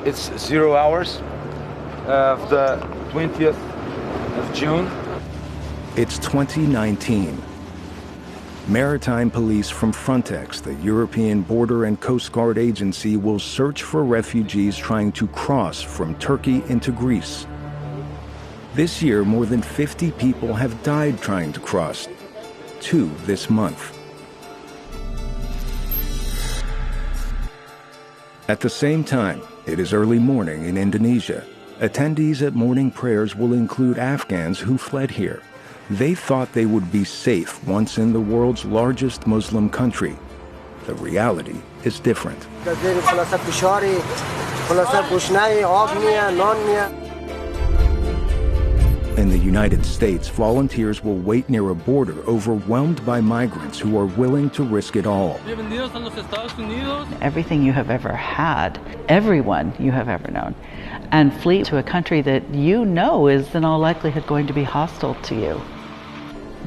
It's 0 hours of the 20th of June. It's 2019. Maritime police from Frontex, the European Border and Coast Guard Agency, will search for refugees trying to cross from Turkey into Greece. This year, more than 50 people have died trying to cross. 2 this month. At the same time, it is early morning in Indonesia. Attendees at morning prayers will include Afghans who fled here. They thought they would be safe once in the world's largest Muslim country. The reality is different. In the United States, volunteers will wait near a border overwhelmed by migrants who are willing to risk it all. Everything you have ever had, everyone you have ever known, and flee to a country that you know is in all likelihood going to be hostile to you.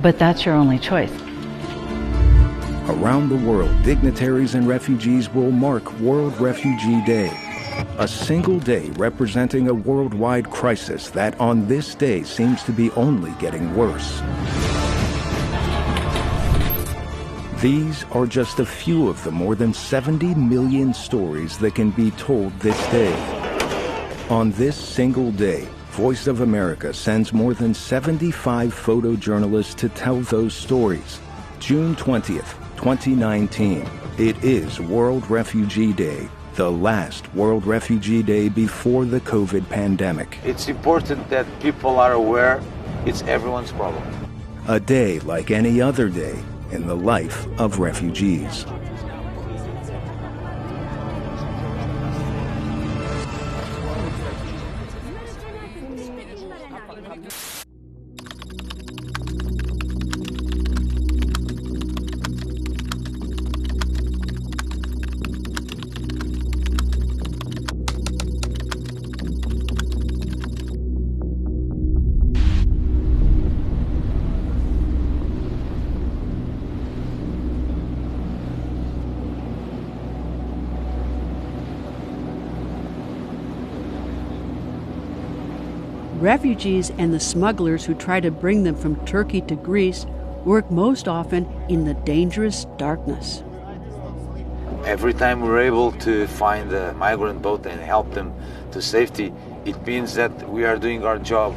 But that's your only choice. Around the world, dignitaries and refugees will mark World Refugee Day, a single day representing a worldwide crisis that on this day seems to be only getting worse. These are just a few of the more than 70 million stories that can be told this day. On this single day, Voice of America sends more than 75 photojournalists to tell those stories. June 20th, 2019. It is World Refugee Day, the last World Refugee Day before the COVID pandemic. It's important that people are aware it's everyone's problem. A day like any other day in the life of refugees. Refugees and the smugglers who try to bring them from Turkey to Greece work most often in the dangerous darkness. Every time we're able to find a migrant boat and help them to safety, it means that we are doing our job.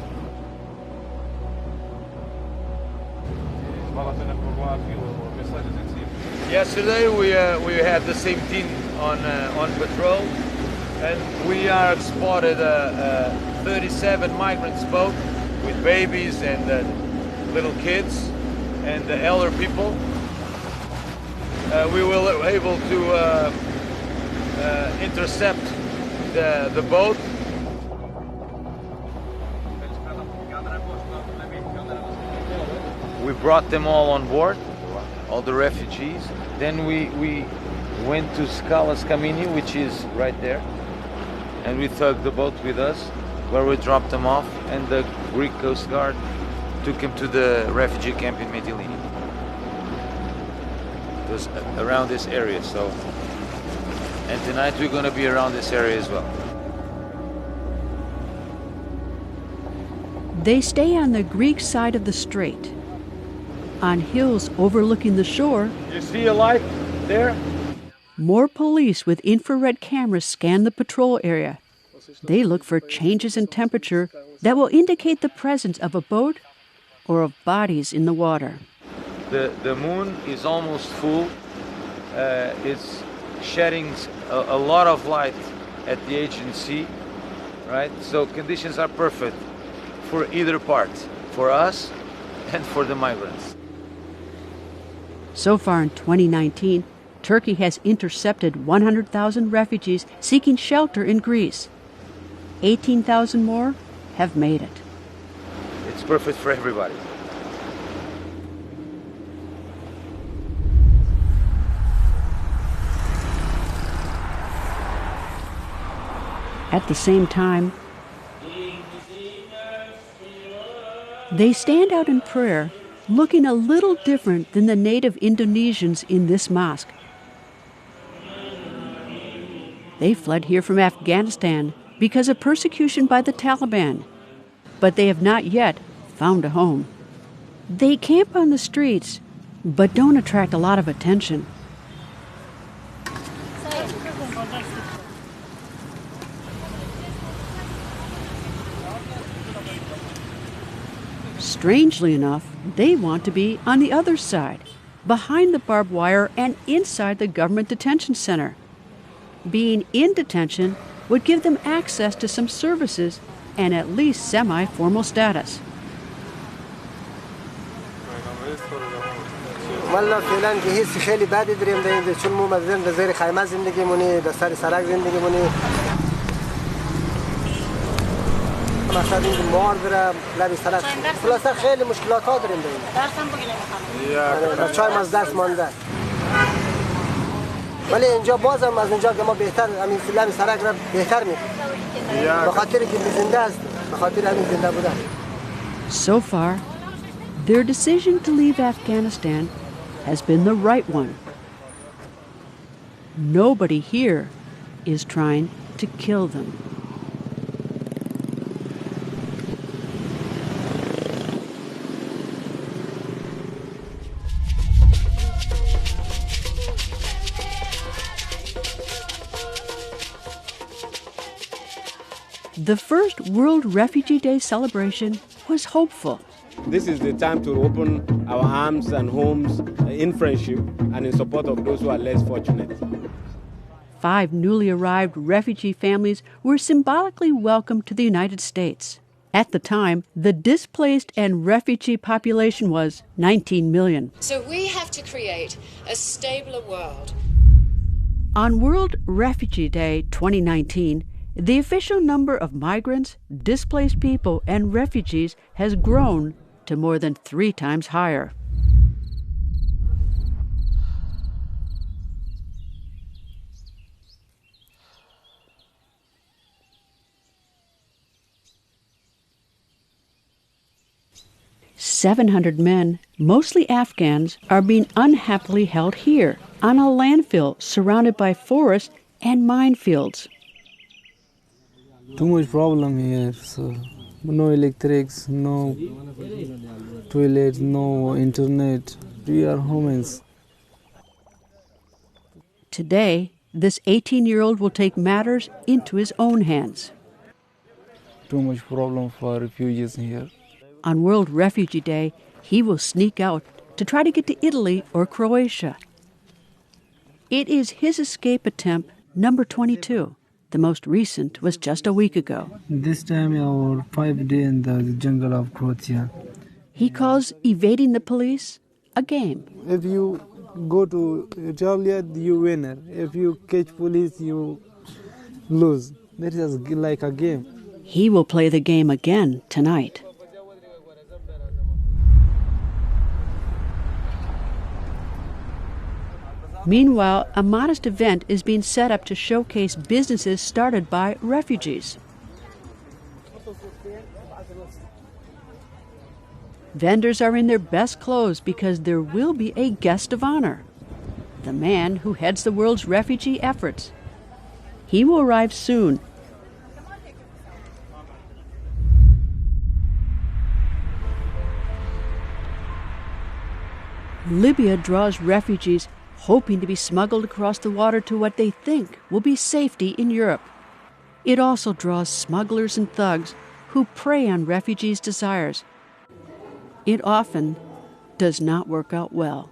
Yesterday we had the same team on patrol, and we are spotted a 37 migrants boat with babies and little kids and the elder people. We were able to intercept the boat. We brought them all on board, all the refugees. Then we went to Scalas Camini, which is right there, and we took the boat with us, where we dropped them off, and the Greek Coast Guard took him to the refugee camp in Mytilene. It was around this area, so, and tonight we're going to be around this area as well. They stay on the Greek side of the strait. On hills overlooking the shore, You see a light there? more police with infrared cameras scan the patrol area. They look for changes in temperature that will indicate the presence of a boat or of bodies in the water. The moon is almost full. It's shedding a lot of light at the agency, right? So conditions are perfect for either part, for us and for the migrants. So far in 2019, Turkey has intercepted 100,000 refugees seeking shelter in Greece. 18,000 more have made it. It's perfect for everybody. At the same time, they stand out in prayer, looking a little different than the native Indonesians in this mosque. They fled here from Afghanistan because of persecution by the Taliban, but they have not yet found a home. They camp on the streets, but don't attract a lot of attention. Strangely enough, they want to be on the other side, behind the barbed wire and inside the government detention center. Being in detention would give them access to some services and at least semi-formal status. والله فعلا که حس خیلی بدی داریم در اینجا چون ما مثلا زیر خیمه زندگی مونی در سر سرک زندگی مونی مثلا این مار داره لب سرک خلاصه خیلی مشکلات ها داریم در اینجا بچه‌های ما از دست مانده ولی اینجا بازم از اینجا که ما بهتر همین لب سرک را بهتر می‌کنیم به خاطر که زنده است به خاطر همین زنده بودن. So far, their decision to leave Afghanistan has been the right one. Nobody here is trying to kill them. The first World Refugee Day celebration was hopeful. This is the time to open our arms and homes in friendship and in support of those who are less fortunate. 5 newly arrived refugee families were symbolically welcomed to the United States. At the time, the displaced and refugee population was 19 million. So we have to create a stabler world. On World Refugee Day 2019, the official number of migrants, displaced people, and refugees has grown to more than 3 times higher. "700 men, mostly Afghans, are being unhappily held here on a landfill surrounded by forests and minefields. Too much problem here, so no electrics, no toilets, no internet. We are homeless. Today, this 18-year-old will take matters into his own hands. Too much problem for refugees here. On World Refugee Day, he will sneak out to try to get to Italy or Croatia. It is his escape attempt number 22. The most recent was just a week ago. This time our 5 days in the jungle of Croatia. He calls evading the police a game. If you go to Italy, you winner. If you catch police, you lose. That is like a game. He will play the game again tonight. Meanwhile, a modest event is being set up to showcase businesses started by refugees. Vendors are in their best clothes because there will be a guest of honor, the man who heads the world's refugee efforts. He will arrive soon. Libya draws refugees hoping to be smuggled across the water to what they think will be safety in Europe. It also draws smugglers and thugs who prey on refugees' desires. It often does not work out well.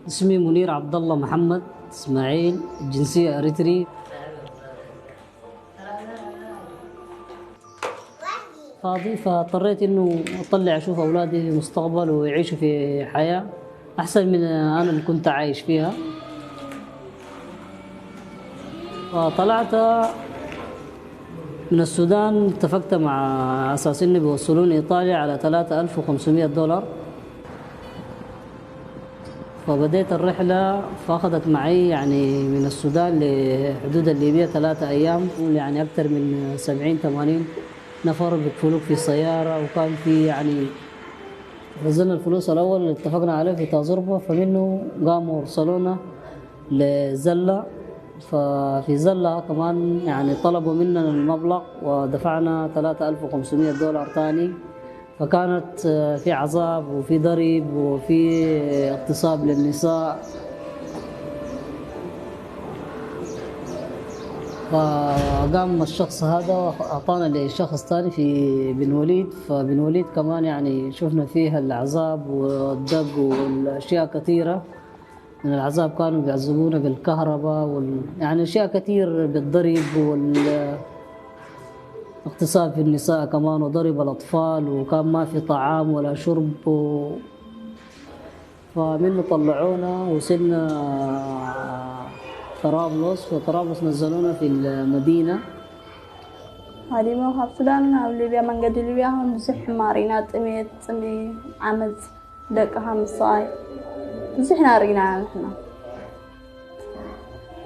اسمي منير عبد الله محمد اسماعيل الجنسية أريتري فاضي فاضطريت إنه أطلع أشوف أولادي في مستقبل ويعيشوا في حياة أحسن من أنا اللي كنت عايش فيها. فطلعت من السودان اتفقت مع أساس إني بيوصلوني إيطاليا على $3500. فبديت الرحلة فأخذت معي يعني من السودان لحدود الليبية 3 أيام يعني أكثر من 70-80 نفر بيدخلوك في السيارة وكان في يعني نزلنا الفلوس الأول اللي اتفقنا عليه في تازربة فمنه قاموا وصلونا لزلة. ففي زلة كمان يعني طلبوا مننا المبلغ ودفعنا $3,500 تاني. فكانت في عذاب وفي ضرب وفي اغتصاب للنساء. فقام الشخص هذا أعطانا لشخص ثاني في بن وليد. فبن وليد كمان يعني شفنا فيها العذاب والدق والأشياء كثيرة من العذاب. كانوا بيعذبونا بالكهرباء يعني أشياء كثير بالضرب واغتصاب في النساء كمان وضرب الأطفال، وكان ما في طعام ولا شرب فمنه طلعونا وصلنا طرابلس. وطرابلس نزلونا في المدينة. هذه ما هو السودان أو ليبيا من قد ليبيا هم بزح مارينات أميت أمي عمد دقها مصاي بزحنا رجعنا نحنا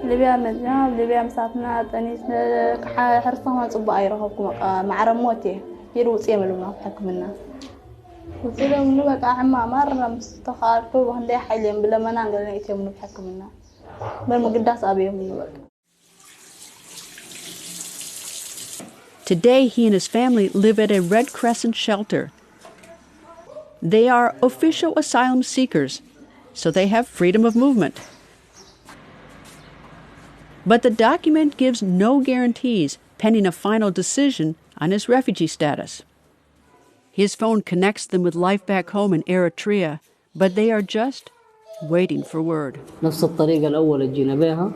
ليبيا مدنا ليبيا مسافنا تاني حرصنا ما تصب أيرهكم مع رموتي يروس يعملونا حكمنا وصلوا منو بقى عما مرة مستخارفوا وهندي حيلين بلا ما نقدر نيجي منو حكمنا Today, he and his family live at a Red Crescent shelter. They are official asylum seekers, so they have freedom of movement. But the document gives no guarantees pending a final decision on his refugee status. His phone connects them with life back home in Eritrea, but they are just waiting for word. نفس الطريقة الأول اللي جينا بها.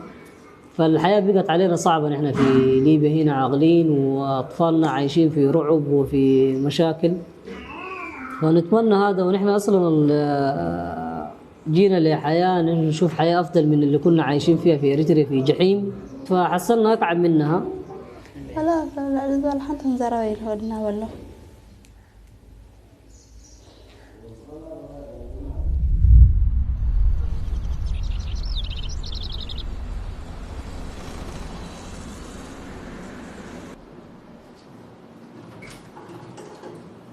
فالحياة بقت علينا صعبة. نحن في ليبيا هنا عاقلين وأطفالنا عايشين في رعب وفي مشاكل. ونتمنى هذا. ونحن أصلا جينا لحياة نشوف حياة أفضل من اللي كنا عايشين فيها في إريتريا في جحيم. فحصلنا أتعب منها. لا الحين تنزرعي هودنا والله.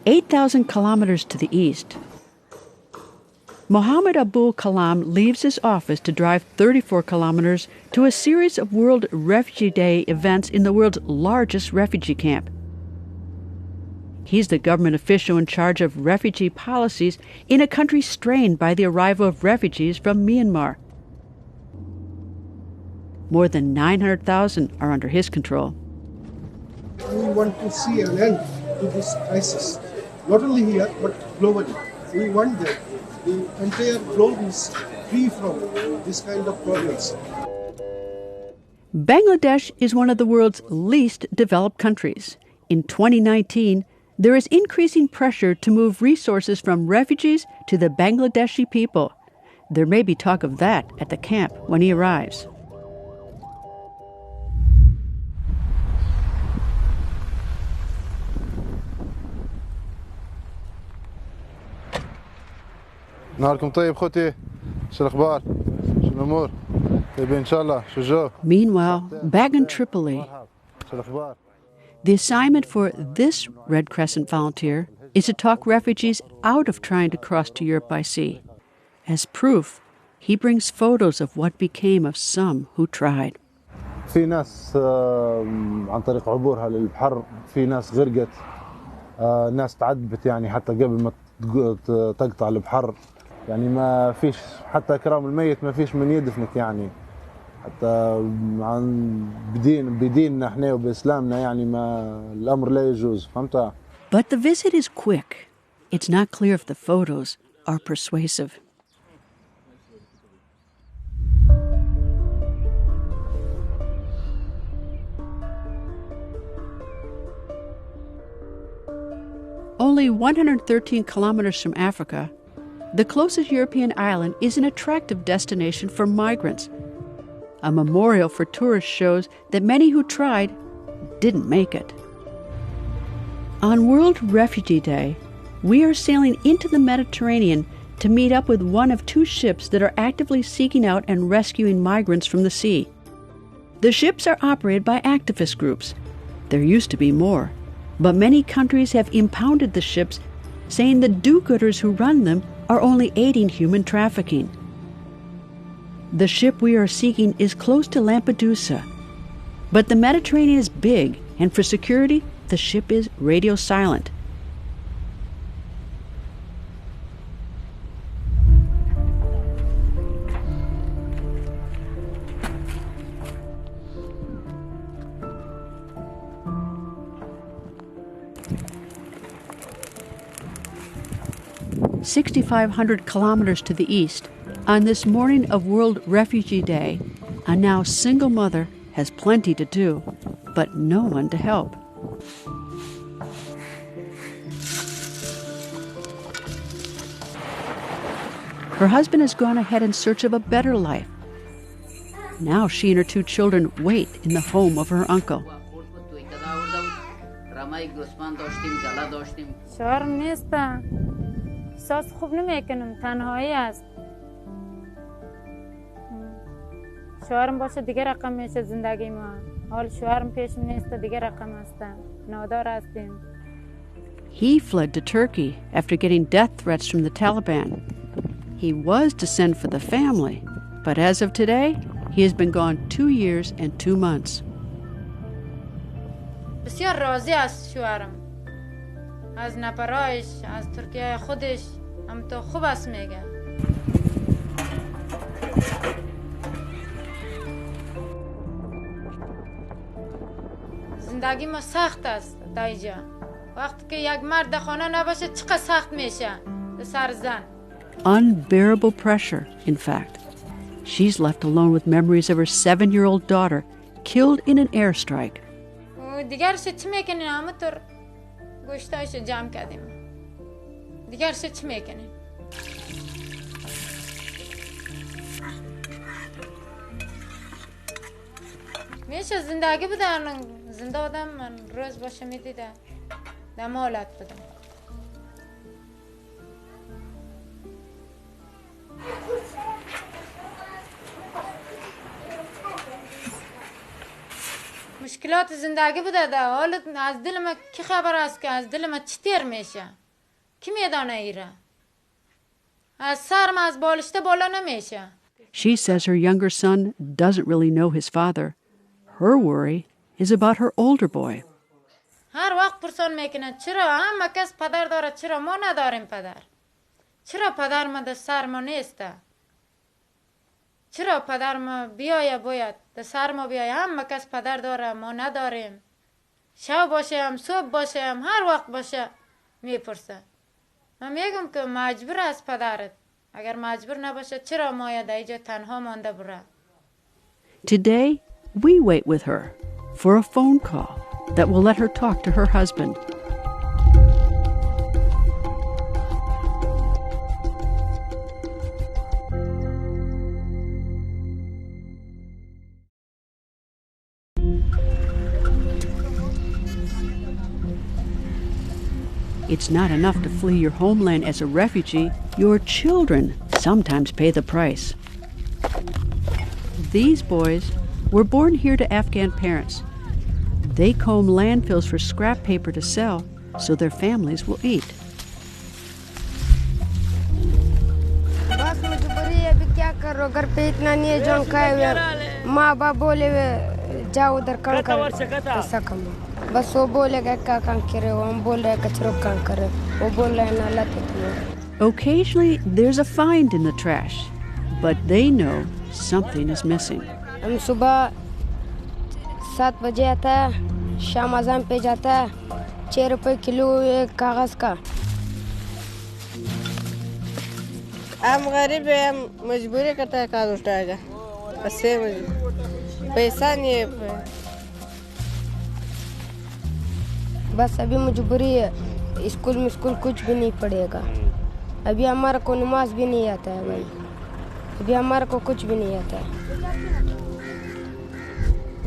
"8,000 kilometers to the east, Mohammed Abul Kalam leaves his office to drive 34 kilometers to a series of World Refugee Day events in the world's largest refugee camp. He's the government official in charge of refugee policies in a country strained by the arrival of refugees from Myanmar. More than 900,000 are under his control. We want to see an end to this crisis, not only here but globally. We want that the entire globe is free from this kind of problems. Bangladesh is one of the world's least developed countries. In 2019, there is increasing pressure to move resources from refugees to the Bangladeshi people. There may be talk of that at the camp when he arrives. نهاركم طيب خوتي شو الاخبار شو الامور طيبين ان شاء الله شو الجو. Meanwhile, back in Tripoli, شو الاخبار. the assignment for this Red Crescent volunteer is to talk refugees out of trying to cross to Europe by sea. As proof, he brings photos of what became of some who tried. في ناس عن طريق عبورها للبحر، في ناس غرقت، ناس تعذبت يعني حتى قبل ما تقطع البحر. يعني ما فيش حتى كرام الميت، ما فيش من يدفنك يعني حتى عن بديننا احنا وباسلامنا يعني ما الامر لا يجوز. فهمت؟ But the visit is quick. It's not clear if the photos are persuasive. Only 113 kilometers from Africa, the closest European island is an attractive destination for migrants. A memorial for tourists shows that many who tried didn't make it. On World Refugee Day, we are sailing into the Mediterranean to meet up with one of two ships that are actively seeking out and rescuing migrants from the sea. The ships are operated by activist groups. There used to be more, but many countries have impounded the ships, saying the do-gooders who run them are only aiding human trafficking. The ship we are seeking is close to Lampedusa, but the Mediterranean is big, and for security, the ship is radio silent. "6,500 kilometers to the east, on this morning of World Refugee Day, a now single mother has plenty to do, but no one to help. Her husband has gone ahead in search of a better life. Now she and her 2 children wait in the home of her uncle. شوهرم نیستم. احساس خوب نمیکنم. تنهایی است. شوهرم باشه دیگه رقم میشه زندگی ما. حال شوهرم پیشم نیست دیگه رقم هستم. نادار هستیم. He fled to Turkey after getting death threats from the Taliban. He was to send for the family, but as of today, he has been gone 2 years and 2 months. بسیار راضی است شوهرم. از نپرایش، از ترکیه خودش، هم تو خوب است میگه. زندگی ما سخت است دایجا. وقتی که یک مرد در خانه نباشه چقدر سخت میشه به سر زن. Unbearable pressure, in fact. She's left alone with memories of her 7-year-old daughter killed in an airstrike. دیگرش چی میکنین؟ همونطور گوشتایش جمع کردیم. دیگرش چی میکنین؟ میشه زندگی بدن. زنده آدم من روز باشه میدیده دم حالت بدم. مشکلات زندگی بوده ده. حالا از دل ما کی خبر است که از دل ما چی تیر میشه؟ کی میدانه ایره؟ از سرم از بالشته بالا نمیشه. She says her younger son doesn't really know his father. Her worry is about her older boy. هر وقت پرسان میکنه چرا همه کس پدر داره چرا ما نداریم پدر؟ چرا پدر ما در سر ما نیسته؟ چرا پدر ما بیایه باید در سر ما بیایه؟ همه کس پدر داره ما نداریم. شب باشه هم صبح باشه هم هر وقت باشه میپرسه. من میگم که مجبور است پدرت. اگر مجبور نباشه چرا ما در اینجا تنها مانده بره؟ Today, we wait with her for a phone call that will let her talk to her husband. It's not enough to flee your homeland as a refugee. Your children sometimes pay the price. These boys were born here to Afghan parents. They comb landfills for scrap paper to sell so their families will eat. बस मजबूरी है अभी क्या करो घर पे इतना नहीं है जो खाए हुए माँ बाप बोले जाओ उधर काम करो पैसा कमाओ बस वो बोलेगा क्या काम करे हम बोल रहे कचरों काम करे वो बोल रहे ना लाते तुम्हें. Occasionally there's a find in the trash, but they know something is missing. हम सुबह 7 बजे आता है शाम अज़ान पे जाता है 6 रुपए किलो एक कागज़ का. हम गरीब है हम मजबूरी करता है कागज़ उठाएगा बस पैसा नहीं है बस अभी मजबूरी है स्कूल में कुछ भी नहीं पड़ेगा अभी हमारा को नमाज भी नहीं आता है भाई अभी हमारा को कुछ भी नहीं आता है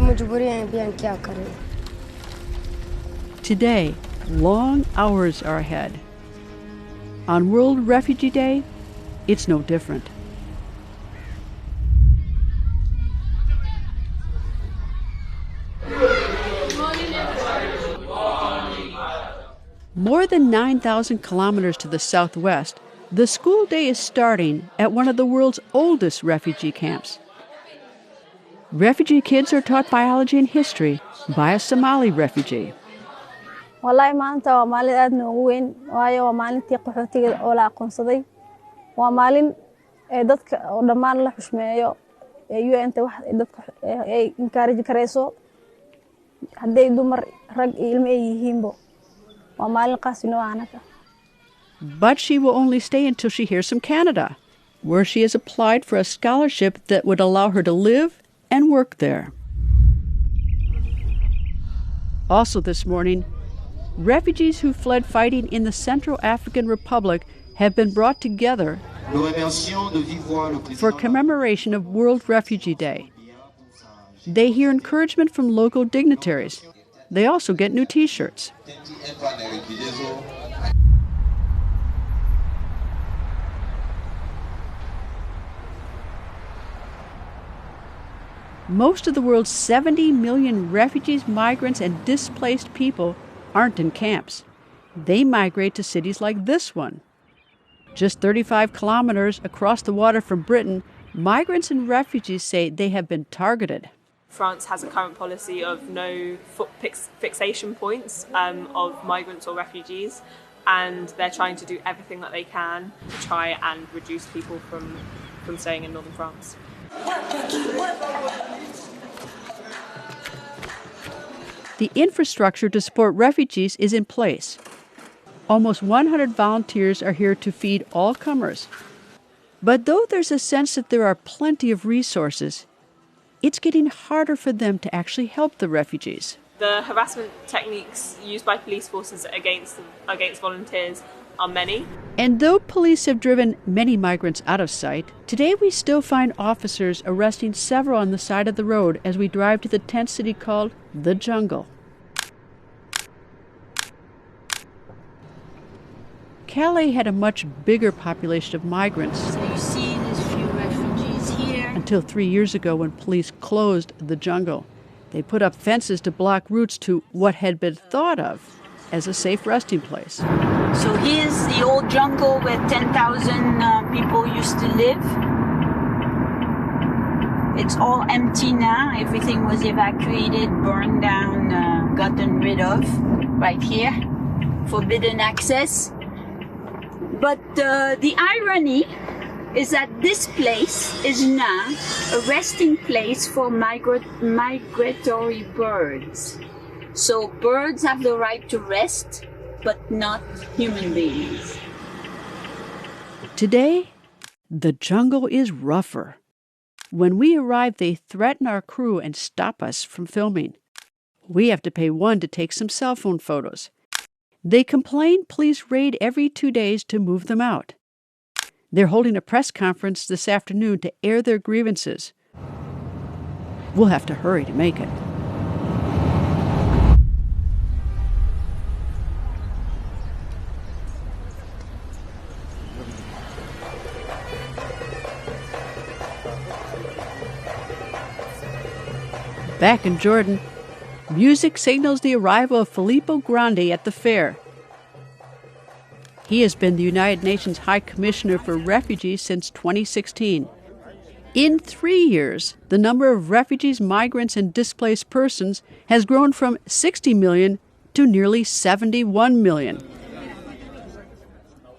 मजबूरी है अभी हम क्या करें. Today, long hours are ahead. On World Refugee Day, it's no different. More than 9,000 kilometers to the southwest, The school day is starting at one of the world's oldest refugee camps. Refugee kids are taught biology and history by a Somali refugee. والله maanta waa maalin aad noogu weyn waayo waa maalintii qaxootiga oo la aqoonsaday waa maalin dadka oo dhammaan la xushmeeyo UN-ta wax dadka ay encourage kareyso haday dumar rag iyo ilmo ay yihiinbo waa maalin qaasino aanaka. But she will only stay until she hears from Canada, where she has applied for a scholarship that would allow her to live and work there. Also this morning, refugees who fled fighting in the Central African Republic have been brought together for commemoration of World Refugee Day. They hear encouragement from local dignitaries. They also get new T-shirts. Most of the world's 70 million refugees, migrants, and displaced people aren't in camps. They migrate to cities like this one. Just 35 kilometers across the water from Britain, migrants and refugees say they have been targeted. France has a current policy of no fixation points of migrants or refugees, and they're trying to do everything that they can to try and reduce people from staying in northern France. The infrastructure to support refugees is in place. Almost 100 volunteers are here to feed all comers. But though there's a sense that there are plenty of resources, it's getting harder for them to actually help the refugees. The harassment techniques used by police forces against volunteers are many. And though police have driven many migrants out of sight, today we still find officers arresting several on the side of the road as we drive to the tent city called the Jungle. Calais had a much bigger population of migrants. So you see these few refugees here. Until 3 years ago when police closed the Jungle. They put up fences to block routes to what had been thought of as a safe resting place. So here's the old jungle where 10,000 people used to live. It's all empty now. Everything was evacuated, burned down, gotten rid of. Right here, forbidden access. But the irony is that this place is now a resting place for migratory birds. So birds have the right to rest, but not human beings. Today, the jungle is rougher. When we arrive, they threaten our crew and stop us from filming. We have to pay one to take some cell phone photos. They complain police raid every 2 days to move them out. They're holding a press conference this afternoon to air their grievances. We'll have to hurry to make it. Back in Jordan, music signals the arrival of Filippo Grandi at the fair. He has been the United Nations High Commissioner for Refugees since 2016. In 3 years, the number of refugees, migrants, and displaced persons has grown from 60 million to nearly 71 million.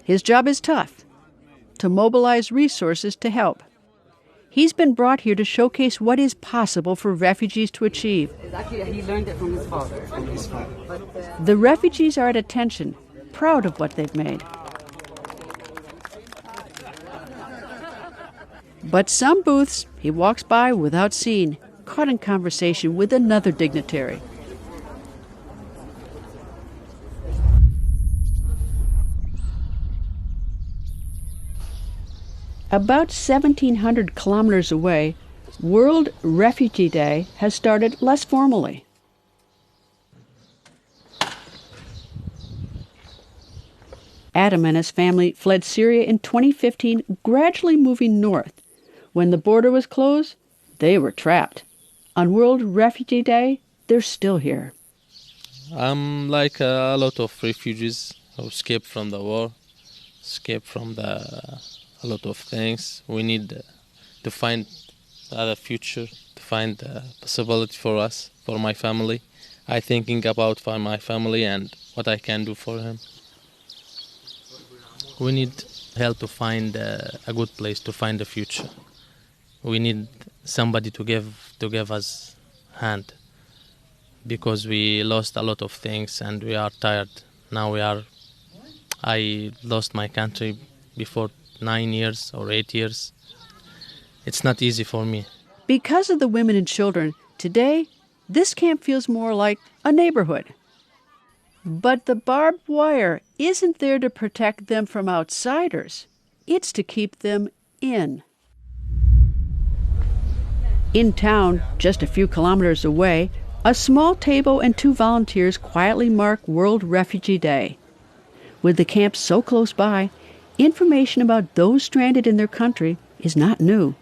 His job is tough, to mobilize resources to help. He's been brought here to showcase what is possible for refugees to achieve. He learned it from his father. The refugees are at attention, proud of what they've made. But some booths he walks by without seeing, caught in conversation with another dignitary. About 1,700 kilometers away, World Refugee Day has started less formally. Adam and his family fled Syria in 2015, gradually moving north. When the border was closed, they were trapped. On World Refugee Day, they're still here. I'm like a lot of refugees who escaped from the war. escape from a lot of things. We need to find other future, to find a possibility for us, for my family. I'm thinking about for my family and what I can do for him. We need help to find a good place, to find a future. We need somebody to give us hand, because we lost a lot of things and we are tired. Now I lost my country before 9 years or 8 years. It's not easy for me. Because of the women and children, today, this camp feels more like a neighborhood. But the barbed wire isn't there to protect them from outsiders. It's to keep them in. In town, just a few kilometers away, a small table and 2 volunteers quietly mark World Refugee Day. With the camp so close by, information about those stranded in their country is not new.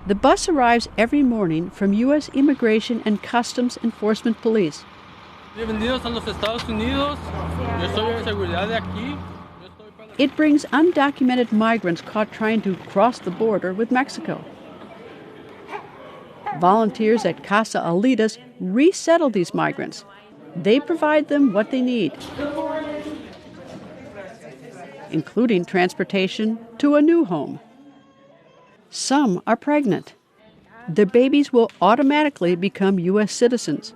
The bus arrives every morning from U.S. Immigration and Customs Enforcement Police. Bienvenidos a los Estados Unidos. Yo soy de seguridad de aquí. It brings undocumented migrants caught trying to cross the border with Mexico. Volunteers at Casa Alitas resettle these migrants. They provide them what they need, including transportation to a new home. Some are pregnant. Their babies will automatically become U.S. citizens.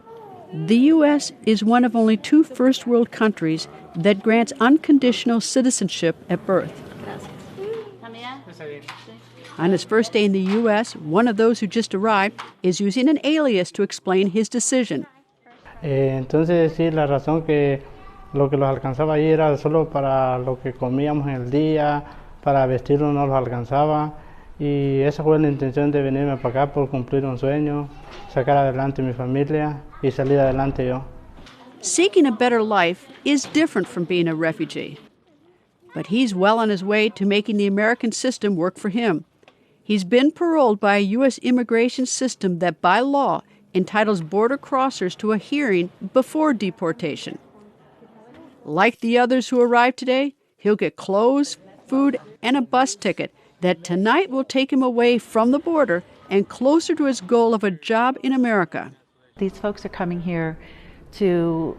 The U.S. is one of only 2 first world countries that grants unconditional citizenship at birth. On his first day in the U.S., one of those who just arrived is using an alias to explain his decision. Entonces, sí, la razón que lo que los alcanzaba ahí era solo para lo que comíamos en el día, para vestirnos no los alcanzaba. Y esa fue la intención de venirme para acá por cumplir un sueño, sacar adelante mi familia y salir adelante yo. Seeking a better life is different from being a refugee. But he's well on his way to making the American system work for him. He's been paroled by a U.S. immigration system that, by law, entitles border crossers to a hearing before deportation. Like the others who arrived today, he'll get clothes, food, and a bus ticket that tonight will take him away from the border and closer to his goal of a job in America. These folks are coming here to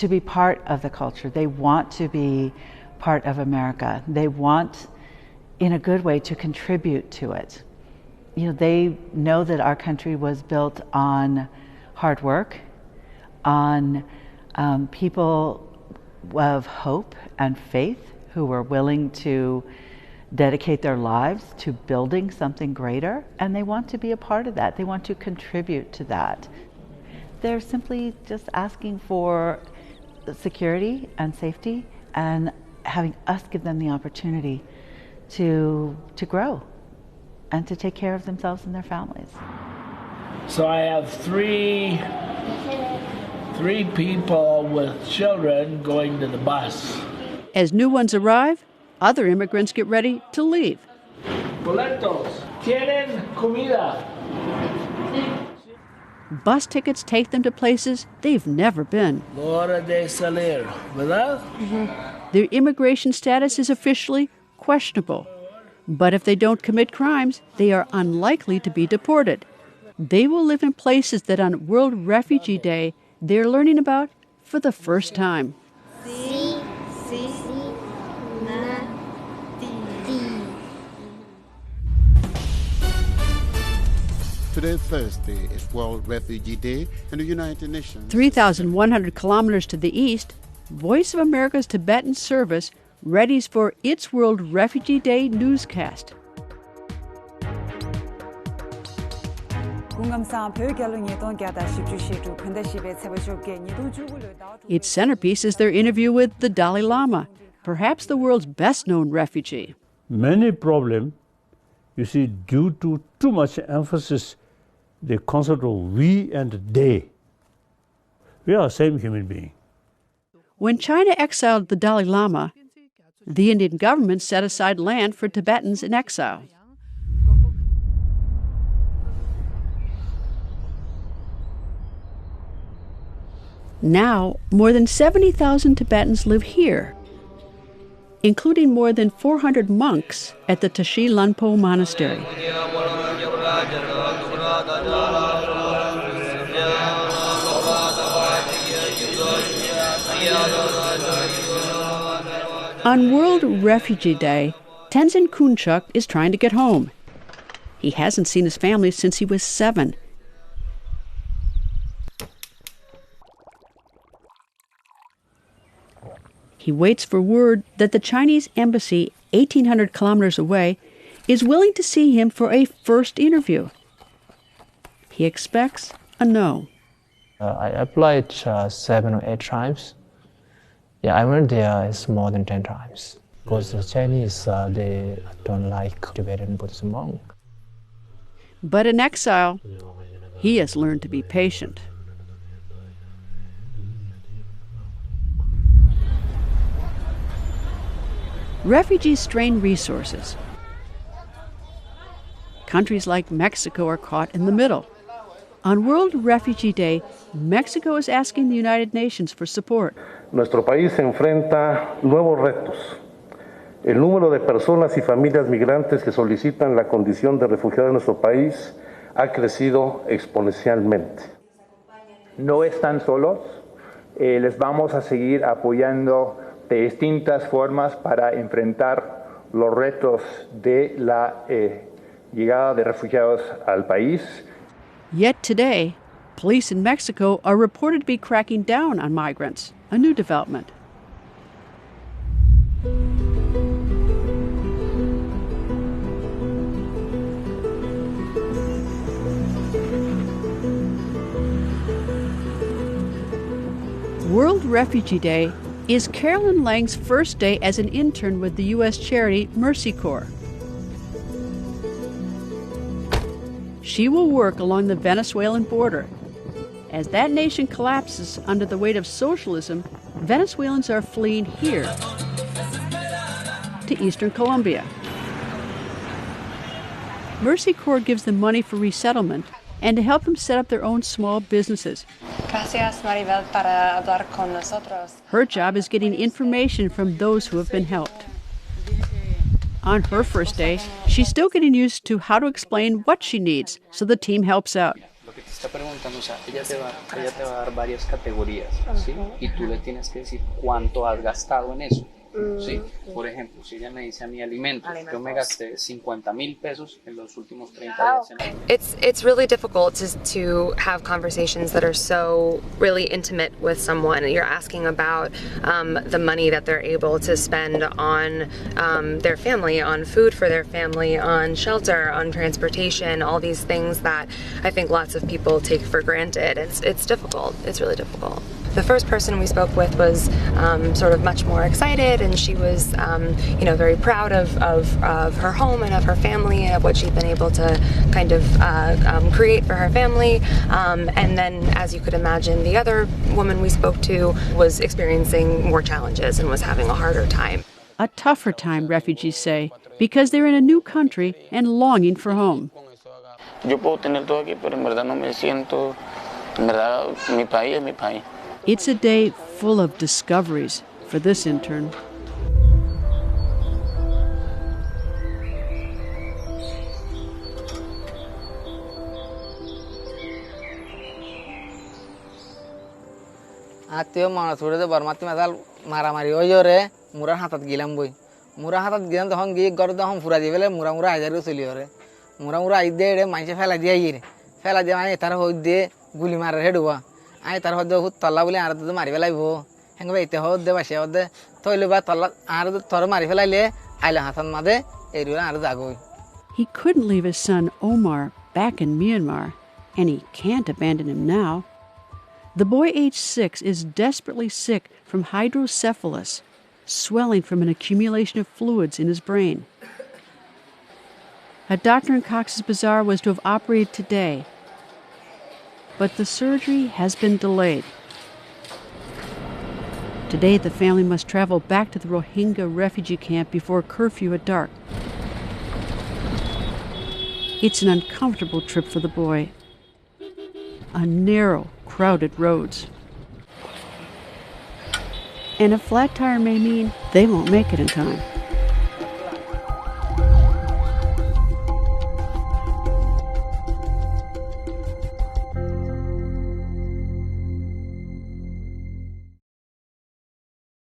be part of the culture. They want to be part of America. They want, in a good way, to contribute to it. You know, they know that our country was built on hard work, on people of hope and faith who were willing to dedicate their lives to building something greater, and they want to be a part of that. They want to contribute to that. They're simply just asking for security and safety and having us give them the opportunity to grow and to take care of themselves and their families. So I have three people with children going to the bus. As new ones arrive, other immigrants get ready to leave. Boletos, tienen comida. Bus tickets take them to places they've never been. Hora de salir, ¿verdad? Their immigration status is officially questionable. But if they don't commit crimes, they are unlikely to be deported. They will live in places that on World Refugee Day they're learning about for the first time. Today, Thursday, is World Refugee Day, and the United Nations... 3,100 kilometers to the east, Voice of America's Tibetan service readies for its World Refugee Day newscast. Its centerpiece is their interview with the Dalai Lama, perhaps the world's best-known refugee. Many problems, you see, due to too much emphasis, the concept of we and they. We are the same human being. When China exiled the Dalai Lama, the Indian government set aside land for Tibetans in exile. Now, more than 70,000 Tibetans live here, including more than 400 monks at the Tashi Lanpo Monastery. On World Refugee Day, Tenzin Kunchuk is trying to get home. He hasn't seen his family since he was 7. He waits for word that the Chinese embassy, 1,800 kilometers away, is willing to see him for a first interview. He expects a no. I applied 7 or 8 times. Yeah, I went there more than 10 times. Because the Chinese, they don't like Tibetan Buddhism monk. But in exile, he has learned to be patient. Refugees strain resources. Countries like Mexico are caught in the middle. On World Refugee Day, Mexico is asking the United Nations for support. Nuestro país enfrenta nuevos retos. El número de personas y familias migrantes que solicitan la condición de refugiado en nuestro país ha crecido exponencialmente. No están solos. Les vamos a seguir apoyando de distintas formas para enfrentar los retos de la llegada de refugiados al país. Yet today, police in Mexico are reported to be cracking down on migrants, a new development. World Refugee Day is Carolyn Lang's first day as an intern with the U.S. charity Mercy Corps. She will work along the Venezuelan border. As that nation collapses under the weight of socialism, Venezuelans are fleeing here to eastern Colombia. Mercy Corps gives them money for resettlement and to help them set up their own small businesses. Gracias, Maribel, para hablar con nosotros. Her job is getting information from those who have been helped. On her first day, she's still getting used to how to explain what she needs, so the team helps out. Lo que te está preguntando, o sea, ella te va a dar varias categorías, ¿sí? Y tú le tienes que decir cuánto has gastado en eso. Sí, por ejemplo, si ella me dice a mí alimentos, yo me gasté 50,000 pesos en los últimos 30 días en alimentos. It's really difficult to have conversations that are so really intimate with someone. You're asking about the money that they're able to spend on their family, on food for their family, on shelter, on transportation, all these things that I think lots of people take for granted. It's difficult. It's really difficult. The first person we spoke with was sort of much more excited, and she was, very proud of her home and of her family and of what she'd been able to kind of create for her family. And then, as you could imagine, the other woman we spoke to was experiencing more challenges and was having a harder time. A tougher time, refugees say, because they're in a new country and longing for home. Yo puedo tener todo aquí, pero en verdad no me siento. En verdad, mi país es mi país. It's a day full of discoveries for this intern. Atio mana sure de barmati masal mara mari oyo re mura hatat gilam boy mura hatat gilam to hon gi gorda hon fura jebele mura hajaru suli ore mura ide re manche fela dia yire fela dia mane tar ho de guli mara heduwa ai tar ho de hut talla bole ar de mari velai bo hengbe ite ho de bashe ho de toile ba talla ar de tor mari velai le aila hatan made eru ar dago. He couldn't leave his son Omar back in Myanmar, and he can't abandon him now. The boy, age 6, is desperately sick from hydrocephalus, swelling from an accumulation of fluids in his brain. A doctor in Cox's Bazar was to have operated today, but the surgery has been delayed. Today, the family must travel back to the Rohingya refugee camp before curfew at dark. It's an uncomfortable trip for the boy. On narrow, crowded roads. And a flat tire may mean they won't make it in time.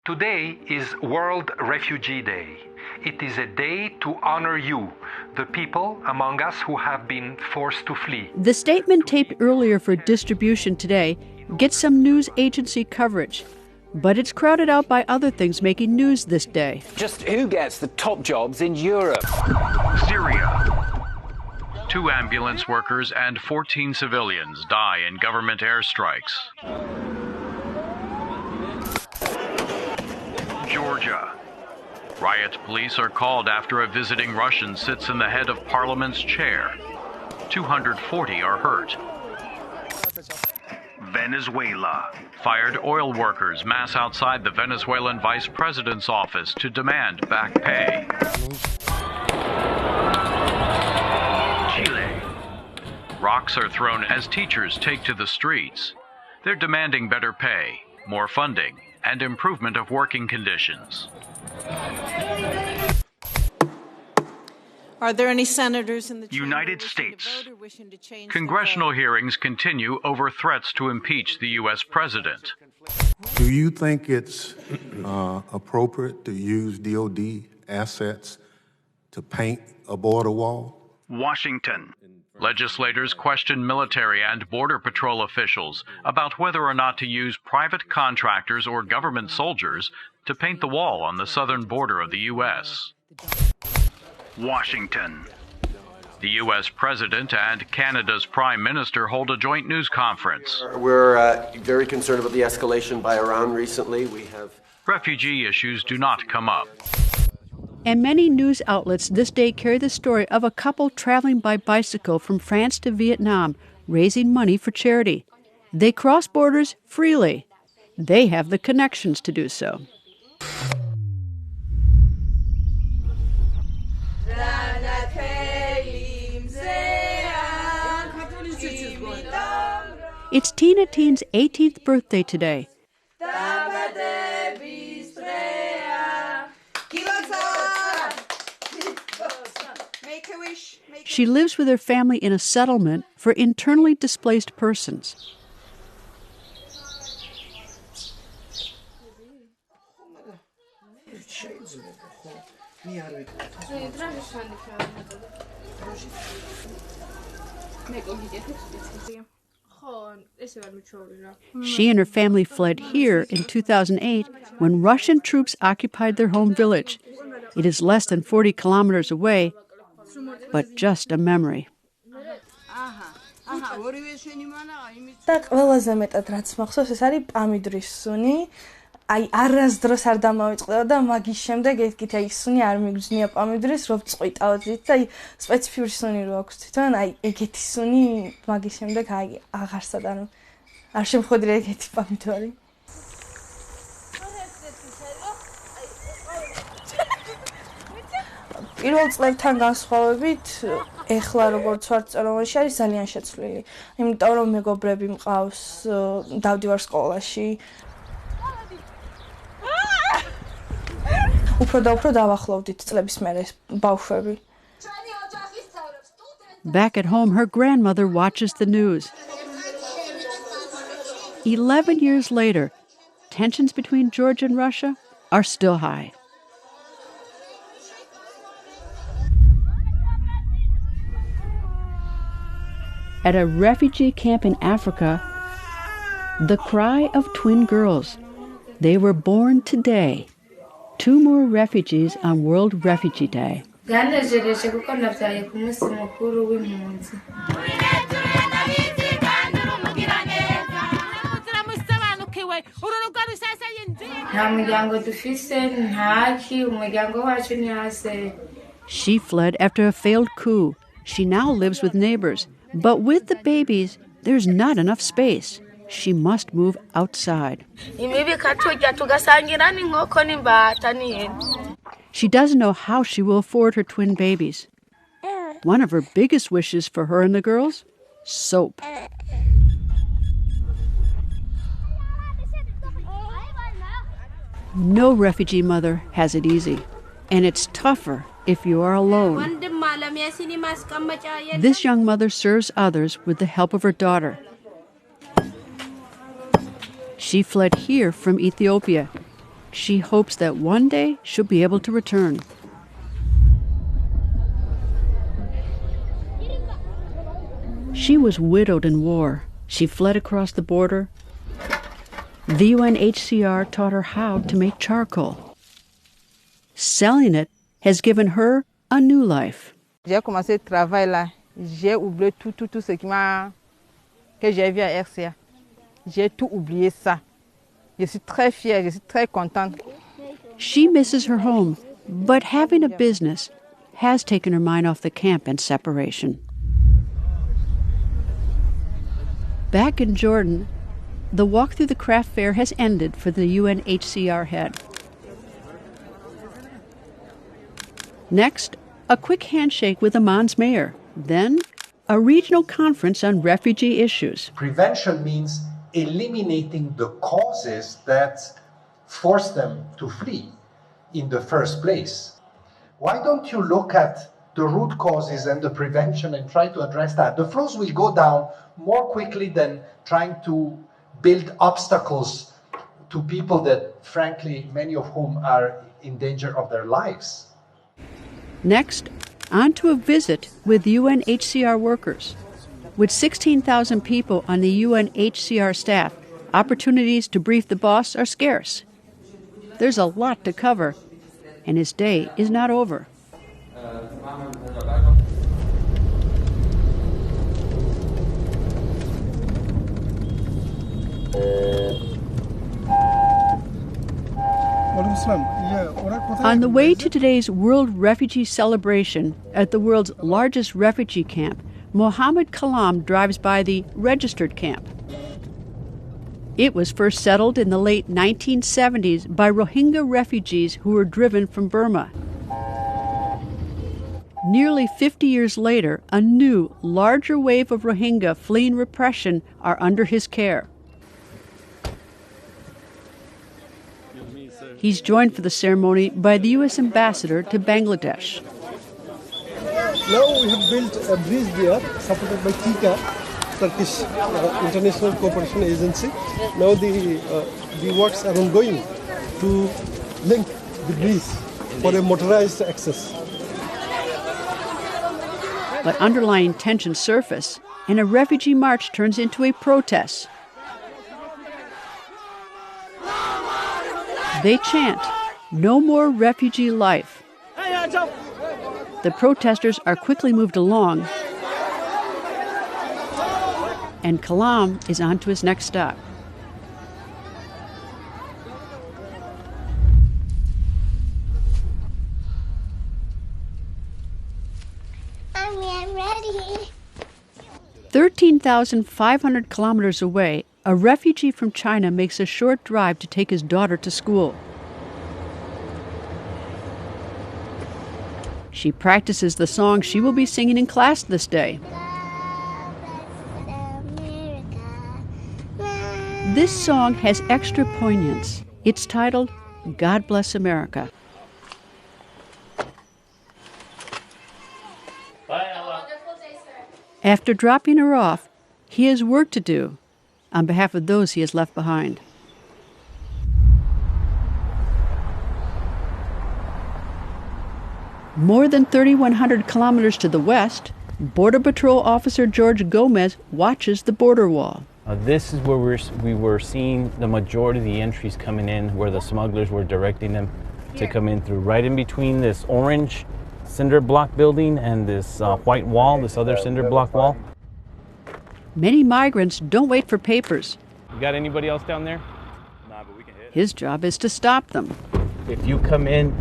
Today is World Refugee Day. It is a day to honor you, the people among us who have been forced to flee. The statement taped earlier for distribution today gets some news agency coverage, but it's crowded out by other things making news this day. Just who gets the top jobs in Europe? Syria. 2 ambulance workers and 14 civilians die in government airstrikes. Georgia. Riot police are called after a visiting Russian sits in the head of Parliament's chair. 240 are hurt. Venezuela. Fired oil workers mass outside the Venezuelan vice president's office to demand back pay. Chile. Rocks are thrown as teachers take to the streets. They're demanding better pay, more funding, and improvement of working conditions. Are there any senators in the United States. Congressional hearings continue over threats to impeach the U.S. president. Do you think it's appropriate to use DOD assets to paint a border wall? Washington. Legislators question military and Border Patrol officials about whether or not to use private contractors or government soldiers to paint the wall on the southern border of the U.S. Washington. The U.S. President and Canada's Prime Minister hold a joint news conference. We're very concerned about the escalation by Iran recently. Refugee issues do not come up. And many news outlets this day carry the story of a couple traveling by bicycle from France to Vietnam, raising money for charity. They cross borders freely. They have the connections to do so. It's Tina Teen's 18th birthday today. She lives with her family in a settlement for internally displaced persons. She and her family fled here in 2008 when Russian troops occupied their home village. It is less than 40 kilometers away, but just a memory. და ყველაზე მეტად რაც მახსოვს ეს არის პამიდრის სუნი. აი არასდროს არ დამავიწყდა და მაგის შემდეგ ეთქით აი სუნი არ მიგზნია პამიდრის რო წყვიტავდით და აი სპეციფიური სუნი რო აქვს თვითონ აი ეგეთი სუნი მაგის შემდეგ აი აღარსად არ შემხვედრია ეგეთი პამიდორი. პირველ წლებთან განსხვავებით ეხლა როგორც ვარ წარუმატებაში არის ძალიან შეცვლილი. იმიტომ რომ მეგობრები მყავს, დავდივარ სკოლაში. უფრო და უფრო დავახლოვდით წლების მერე ბავშვები. Back at home, her grandmother watches the news. 11 years later, tensions between Georgia and Russia are still high. At a refugee camp in Africa, the cry of twin girls. They were born today. 2 more refugees on World Refugee Day. She fled after a failed coup. She now lives with neighbors. But with the babies, there's not enough space. She must move outside. She doesn't know how she will afford her twin babies. One of her biggest wishes for her and the girls? Soap. No refugee mother has it easy, and it's tougher if you are alone. This young mother serves others with the help of her daughter. She fled here from Ethiopia. She hopes that one day she'll be able to return. She was widowed in war. She fled across the border. The UNHCR taught her how to make charcoal. Selling it has given her a new life. J'ai commencé le travail là, j'ai oublié tout ce que j'ai vu à RCA. J'ai tout oublié ça. Je suis très fière, je suis très contente. She misses her home, but having a business has taken her mind off the camp and separation. Back in Jordan, the walk through the craft fair has ended for the UNHCR head. Next, a quick handshake with Amman's mayor. Then, a regional conference on refugee issues. Prevention means eliminating the causes that force them to flee in the first place. Why don't you look at the root causes and the prevention and try to address that? The flows will go down more quickly than trying to build obstacles to people that, frankly, many of whom are in danger of their lives. Next, on to a visit with UNHCR workers. With 16,000 people on the UNHCR staff, opportunities to brief the boss are scarce. There's a lot to cover, and his day is not over. On the way to today's World Refugee Celebration at the world's largest refugee camp, Mohammed Kalam drives by the registered camp. It was first settled in the late 1970s by Rohingya refugees who were driven from Burma. Nearly 50 years later, a new, larger wave of Rohingya fleeing repression are under his care. He's joined for the ceremony by the U.S. ambassador to Bangladesh. Now we have built a bridge there, supported by TICA, Turkish International Cooperation Agency. Now the works are ongoing to link the bridge for a motorized access. But underlying tensions surface, and a refugee march turns into a protest. They chant, "No more refugee life." The protesters are quickly moved along, and Kalam is on to his next stop. I'm ready. 13,500 kilometers away, a refugee from China makes a short drive to take his daughter to school. She practices the song she will be singing in class this day. This song has extra poignance. It's titled, "God Bless America." After dropping her off, he has work to do on behalf of those he has left behind. More than 3,100 kilometers to the west, Border Patrol Officer George Gomez watches the border wall. This is where we were seeing the majority of the entries coming in, where the smugglers were directing them to come in through. Right in between this orange cinder block building and this white wall, this other cinder block wall. Many migrants don't wait for papers. You got anybody else down there? Nah, but we can hit. His job is to stop them. If you come in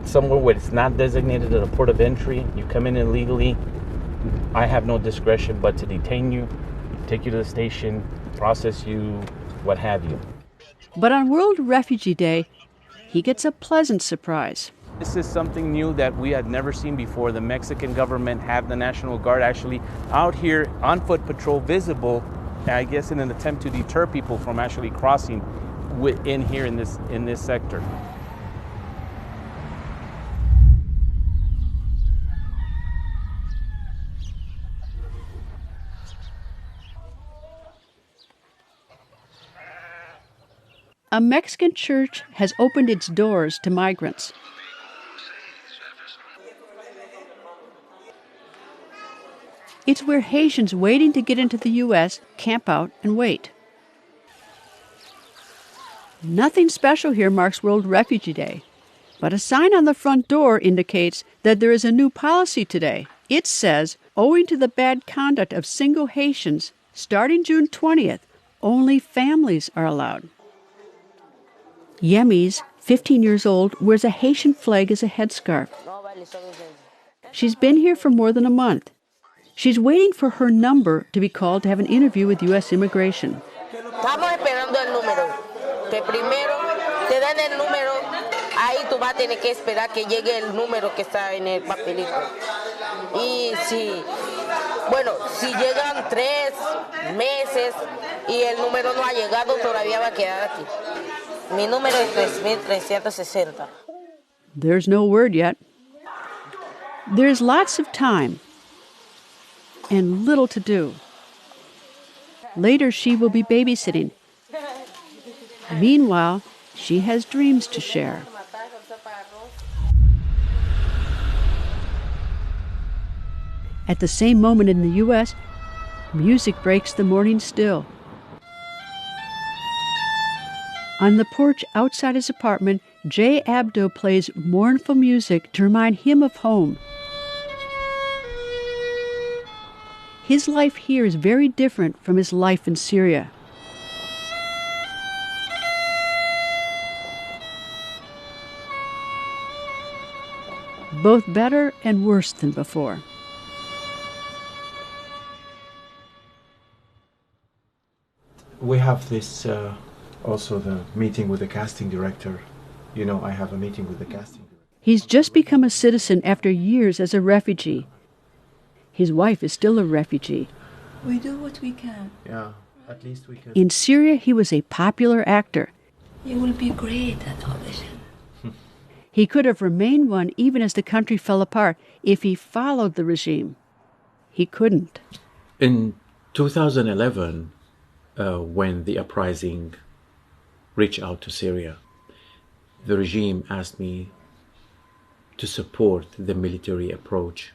somewhere where it's not designated as a port of entry, you come in illegally, I have no discretion but to detain you, take you to the station, process you, what have you. But on World Refugee Day, he gets a pleasant surprise. This is something new that we had never seen before. The Mexican government have the National Guard actually out here on foot patrol, visible, I guess in an attempt to deter people from actually crossing in here in this sector. A Mexican church has opened its doors to migrants. It's where Haitians waiting to get into the U.S. camp out and wait. Nothing special here marks World Refugee Day, but a sign on the front door indicates that there is a new policy today. It says, owing to the bad conduct of single Haitians, starting June 20th, only families are allowed. Yemis, 15 years old, wears a Haitian flag as a headscarf. She's been here for more than a month. She's waiting for her number to be called to have an interview with U.S. Immigration. Estamos esperando el número. Que primero te dan el número, ahí tú vas a tener que esperar que llegue el número que está en el papelito. Y si llegan 3 meses y el número no ha llegado, todavía va a quedar aquí. Mi número es 3360. There's no word yet. There's lots of time and little to do. Later, she will be babysitting. Meanwhile, she has dreams to share. At the same moment in the U.S., music breaks the morning still. On the porch outside his apartment, Jay Abdo plays mournful music to remind him of home. His life here is very different from his life in Syria. Both better and worse than before. We have this, also the meeting with the casting director. You know, I have a meeting with the casting director. He's just become a citizen after years as a refugee. His wife is still a refugee. We do what we can. Yeah, at least we can. In Syria, he was a popular actor. You will be great at audition. He could have remained one even as the country fell apart if he followed the regime. He couldn't. In 2011, when the uprising reached out to Syria, the regime asked me to support the military approach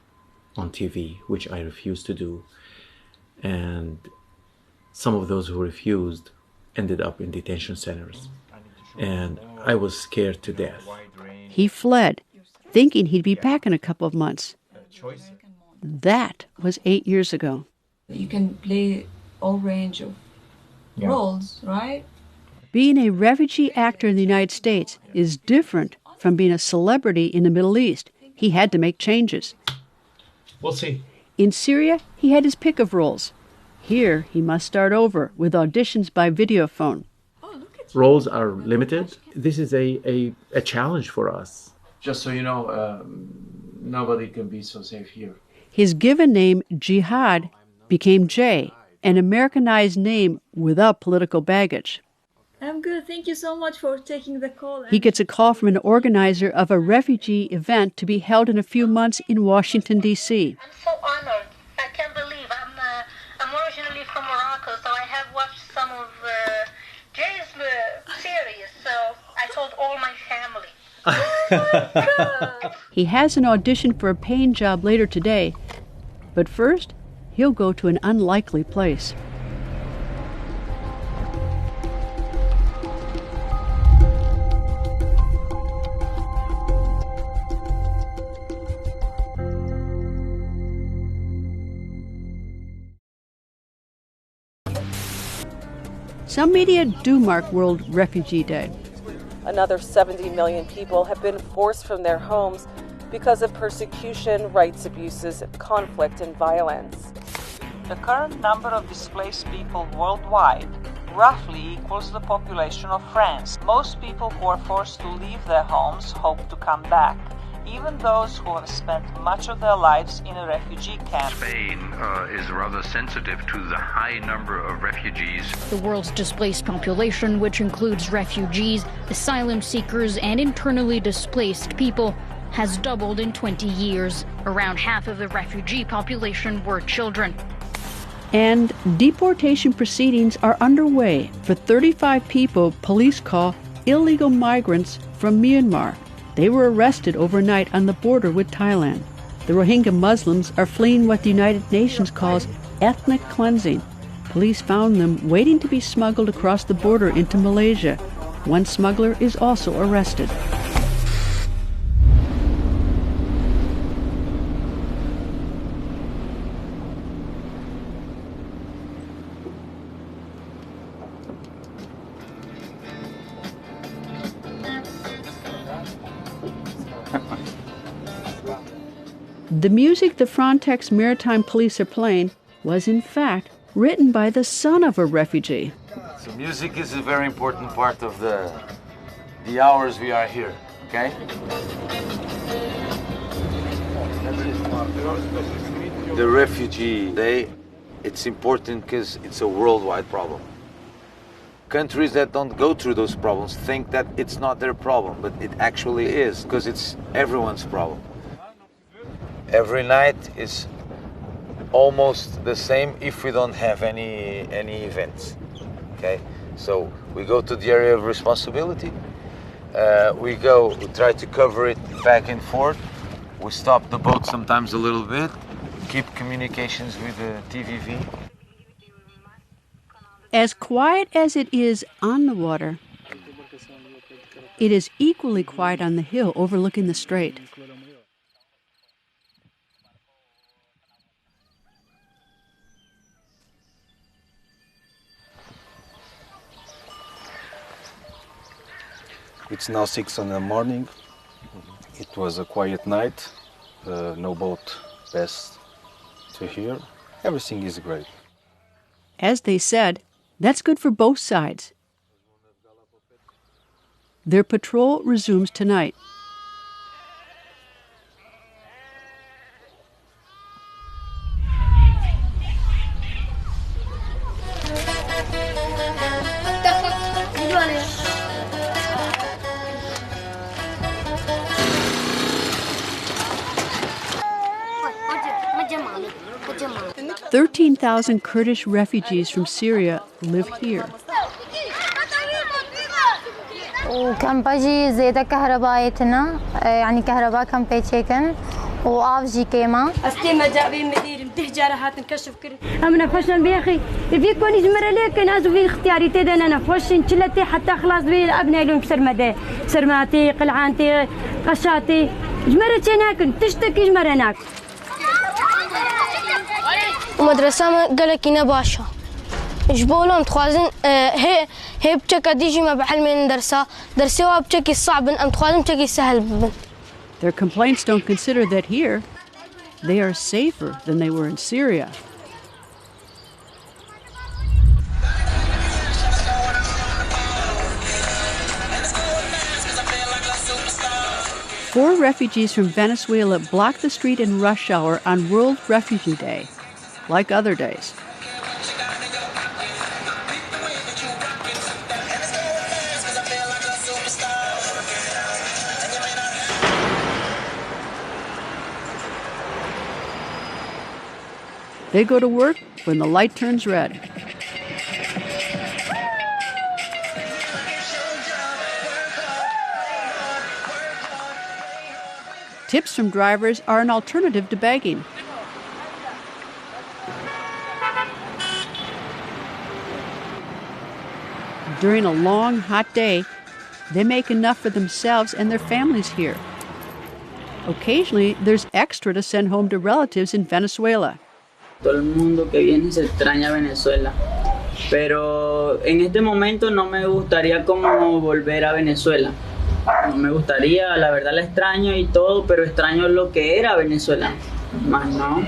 on TV, which I refused to do. And some of those who refused ended up in detention centers. And I was scared to death. He fled, thinking he'd be back in a couple of months. That was 8 years ago. You can play all range of roles, right? Being a refugee actor in the United States is different from being a celebrity in the Middle East. He had to make changes. We'll see. In Syria, he had his pick of roles. Here, he must start over with auditions by videophone. Roles are limited. This is a challenge for us. Just so you know, nobody can be so safe here. His given name, Jihad, became Jay, an Americanized name without political baggage. I'm good. Thank you so much for taking the call. He gets a call from an organizer of a refugee event to be held in a few months in Washington, D.C. I'm so honored. I can't believe I'm originally from Morocco, so I have watched some of Jay's series, so I told all my family. He has an audition for a paying job later today, but first, he'll go to an unlikely place. Some media do mark World Refugee Day. Another 70 million people have been forced from their homes because of persecution, rights abuses, conflict, and violence. The current number of displaced people worldwide roughly equals the population of France. Most people who are forced to leave their homes hope to come back. even those who have spent much of their lives in a refugee camp. Spain is rather sensitive to the high number of refugees. The world's displaced population, which includes refugees, asylum seekers, and internally displaced people, has doubled in 20 years. Around half of the refugee population were children. And deportation proceedings are underway for 35 people police call illegal migrants from Myanmar. They were arrested overnight on the border with Thailand. The Rohingya Muslims are fleeing what the United Nations calls ethnic cleansing. Police found them waiting to be smuggled across the border into Malaysia. One smuggler is also arrested. The music the Frontex Maritime Police are playing was, in fact, written by the son of a refugee. So music is a very important part of the hours we are here, okay? The Refugee Day, it's important because it's a worldwide problem. Countries that don't go through those problems think that it's not their problem, but it actually is, because it's everyone's problem. Every night is almost the same if we don't have any events. Okay, so we go to the area of responsibility. We try to cover it back and forth. We stop the boat sometimes a little bit, keep communications with the TVV. As quiet as it is on the water, it is equally quiet on the hill overlooking the strait. It's now 6 in the morning. It was a quiet night. No boat passed to here. Everything is great. As they said, that's good for both sides. Their patrol resumes tonight. Thank 13,000 Kurdish refugees from Syria live here. وكان باجي زيادة كهربائيتنا يعني كهرباء كان بيتشيكن وآفجي كيما أستيما جاء بي مدير متهجارة هات نكشف كري أمنا فشن بيخي في كوني جمرة ليك نازو في اختياري تدنا أنا فشن شلتي حتى خلاص بي أبناء لهم سرماتي قلعانتي قشاتي جمرة هناك تشتكي جمرة هناك ومدرسة قالك إنا باشا جبولهم تخوازن هي بتشكا ديجي ما بحل من درسي وابتشكي صعب أم تخوازن بتشكي سهل ببن. Their complaints don't consider that here they are safer than they were in Syria. Four refugees from Venezuela blocked the street in rush hour on World Refugee Day, like other days. They go to work when the light turns red. Tips from drivers are an alternative to begging. During a long, hot day, they make enough for themselves and their families here. Occasionally, there's extra to send home to relatives in Venezuela. Todo el mundo que viene se extraña Venezuela, pero en este momento no me gustaría como volver a Venezuela. No me gustaría, la verdad la extraño y todo, pero extraño lo que era Venezuela, más no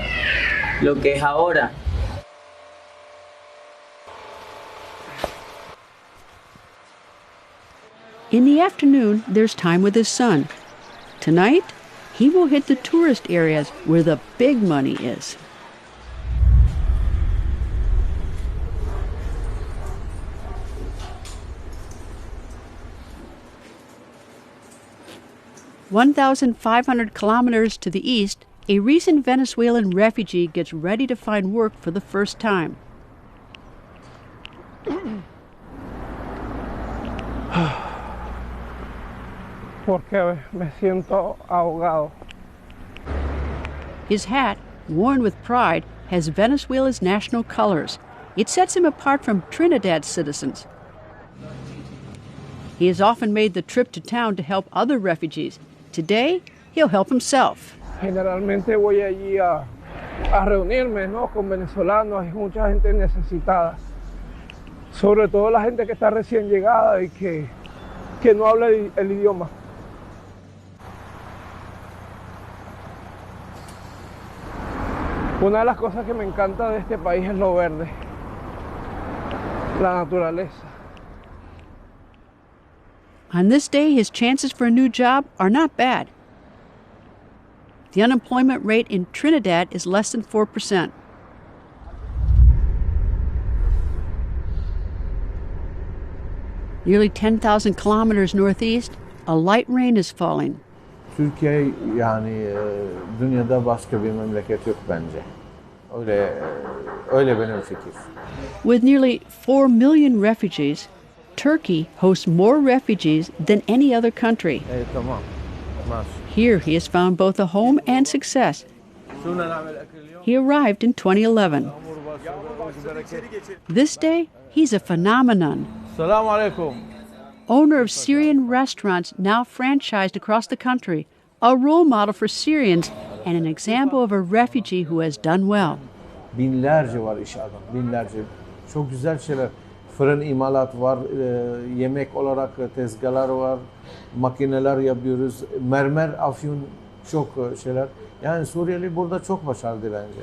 lo que es ahora. In the afternoon, there's time with his son. Tonight, he will hit the tourist areas where the big money is. "1,500 kilometers to the east, a recent Venezuelan refugee gets ready to find work for the first time. Porque me siento ahogado. His hat, worn with pride, has Venezuela's national colors. It sets him apart from Trinidad's citizens. He has often made the trip to town to help other refugees. Today, he'll help himself. Generalmente voy allí a reunirme, ¿no?, con venezolanos. Hay mucha gente necesitada, sobre todo la gente que está recién llegada y que no habla el idioma. Una de las cosas que me encanta de este país es lo verde, la naturaleza. On this day, his chances for a new job are not bad. The unemployment rate in Trinidad is less than 4%. Nearly 10,000 kilometers northeast, a light rain is falling. Türkiye yani dünyada başka bir memleket yok bence. Öyle benim fikir. With nearly 4 million refugees, Turkey hosts more refugees than any other country. Tamam. Here he has found both a home and success. He arrived in 2011. This day, he's a phenomenon. Assalamu alaikum. Owner of Syrian restaurants now franchised across the country, a role model for Syrians and an example of a refugee who has done well. Binlerce var iş adam, binlerce. Çok güzel şeyler. Fırın imalat var, yemek olarak tezgahlar var, makineler yapıyoruz, mermer, afyun, çok şeyler. Yani Suriyeli burada çok başarılı bence.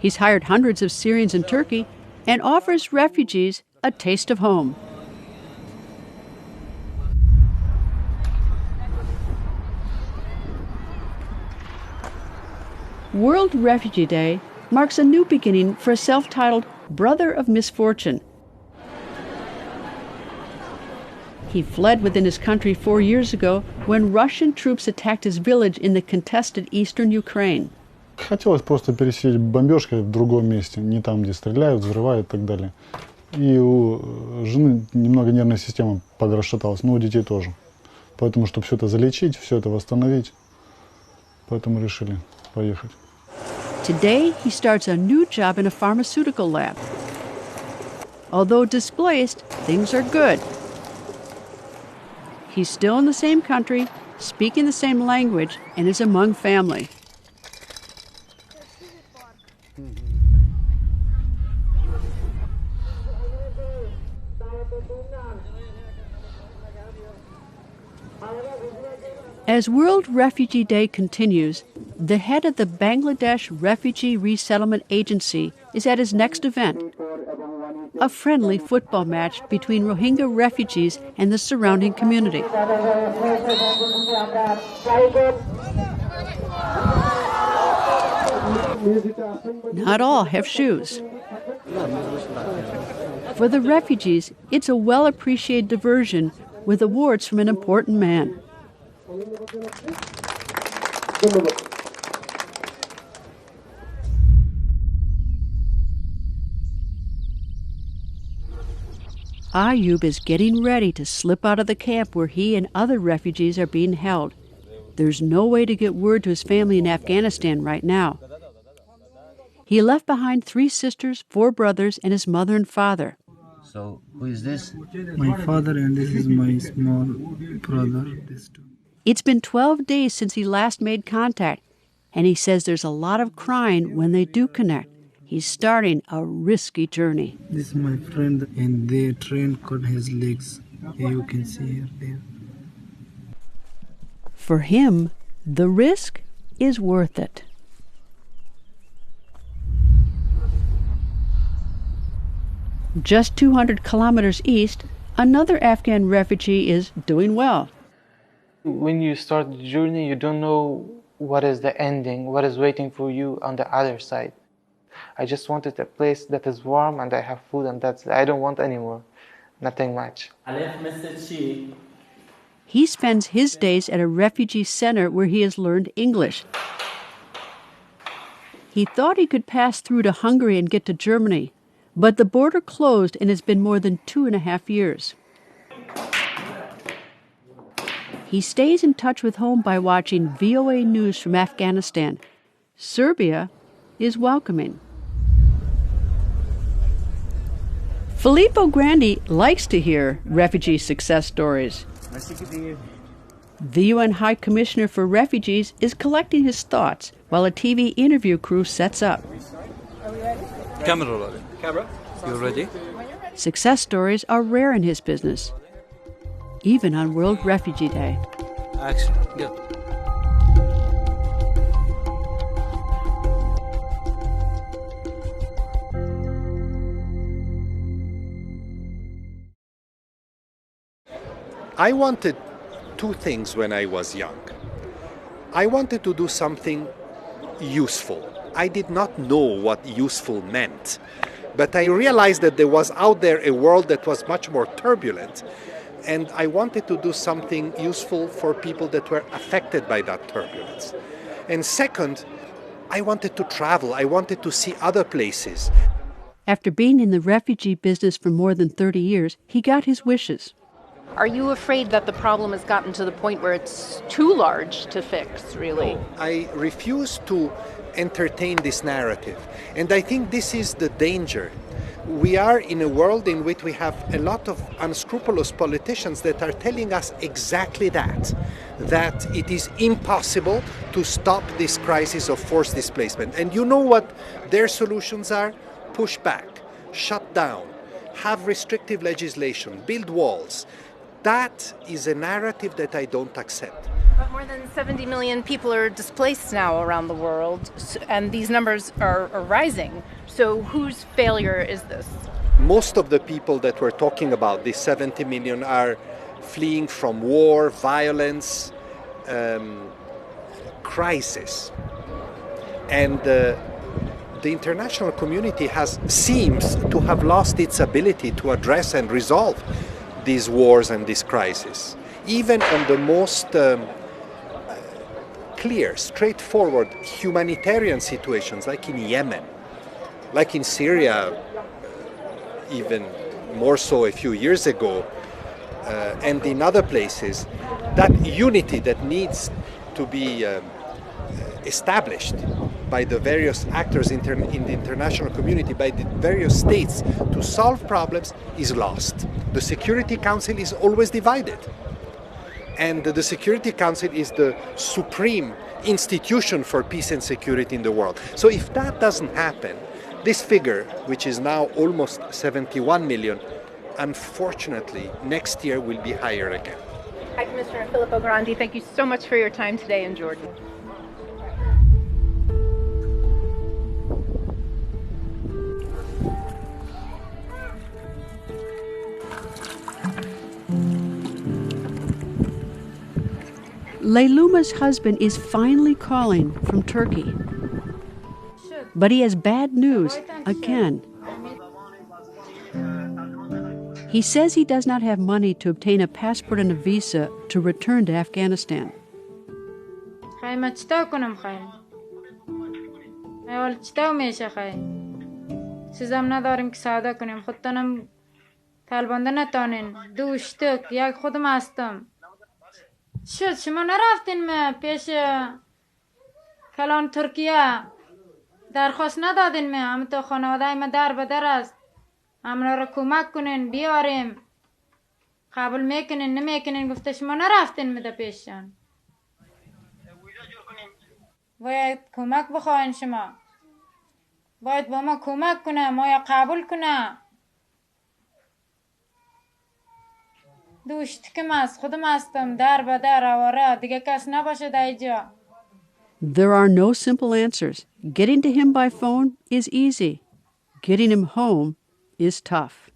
He's hired hundreds of Syrians in Turkey and offers refugees a taste of home. World Refugee Day marks a new beginning for a self-titled Brother of Misfortune. He fled within his country 4 years ago when Russian troops attacked his village in the contested eastern Ukraine. Хотелось просто пересидеть бомбежкой в другом месте, не там, где стреляют, взрывают и так далее. И у жены немного нервная система подрасшаталась, но у детей тоже. Поэтому, чтобы все это залечить, все это восстановить, поэтому решили поехать. Today, he starts a new job in a pharmaceutical lab. Although displaced, things are good. He's still in the same country, speaking the same language, and is among family. As World Refugee Day continues, the head of the Bangladesh Refugee Resettlement Agency is at his next event, a friendly football match between Rohingya refugees and the surrounding community. Not all have shoes. For the refugees, it's a well-appreciated diversion with awards from an important man. Ayub is getting ready to slip out of the camp where he and other refugees are being held. There's no way to get word to his family in Afghanistan right now. He left behind 3 sisters, 4 brothers, and his mother and father. So, who is this? My father, and this is my small brother. It's been 12 days since he last made contact, and he says there's a lot of crying when they do connect. He's starting a risky journey. This is my friend, and the train cut his legs. You can see here, there. For him, the risk is worth it. Just 200 kilometers east, another Afghan refugee is doing well. When you start the journey, you don't know what is the ending, what is waiting for you on the other side. I just wanted a place that is warm and I have food, and that's it. I don't want any more, nothing much. He spends his days at a refugee center where he has learned English. He thought he could pass through to Hungary and get to Germany, but the border closed and it's been more than 2.5 years. He stays in touch with home by watching VOA news from Afghanistan. Serbia is welcoming. Filippo Grandi likes to hear refugee success stories. The UN High Commissioner for Refugees is collecting his thoughts while a TV interview crew sets up. Camera, you ready? Success stories are rare in his business, even on World Refugee Day. Action, go. I wanted two things when I was young. I wanted to do something useful. I did not know what useful meant, but I realized that there was out there a world that was much more turbulent, and I wanted to do something useful for people that were affected by that turbulence. And second, I wanted to travel. I wanted to see other places. After being in the refugee business for more than 30 years, he got his wishes. Are you afraid that the problem has gotten to the point where it's too large to fix, really? No, I refuse to entertain this narrative. And I think this is the danger. We are in a world in which we have a lot of unscrupulous politicians that are telling us exactly that it is impossible to stop this crisis of forced displacement. And you know what their solutions are? Push back, shut down, have restrictive legislation, build walls. That is a narrative that I don't accept. But more than 70 million people are displaced now around the world, and these numbers are rising. So whose failure is this? Most of the people that we're talking about, these 70 million, are fleeing from war, violence, crisis. And the international community seems to have lost its ability to address and resolve these wars and this crisis. Even on the most clear, straightforward humanitarian situations, like in Yemen, like in Syria, even more so a few years ago, and in other places, that unity that needs to be established by the various actors in the international community, by the various states to solve problems is lost. The Security Council is always divided. And the Security Council is the supreme institution for peace and security in the world. So if that doesn't happen, this figure, which is now almost 71 million, unfortunately, next year will be higher again. Hi, Commissioner Filippo Grandi. Thank you so much for your time today in Jordan. Leyluma's husband is finally calling from Turkey. But he has bad news again. He says he does not have money to obtain a passport and a visa to return to Afghanistan. شد شما نرفتین پیش کلان ترکیه درخواست ندادین هم تو خانواده ما در به در است همراه را کمک کنین بیاریم قبول میکنین نمیکنین گفته شما نرفتین میده پیششان باید کمک بخواین شما باید با ما کمک کنه ما یا قبول کنه دوشت کم است خودم هستم در به در آواره دیگه کس نباشه در اینجا. There are no simple answers. Getting to him by phone is easy. Getting him home is tough.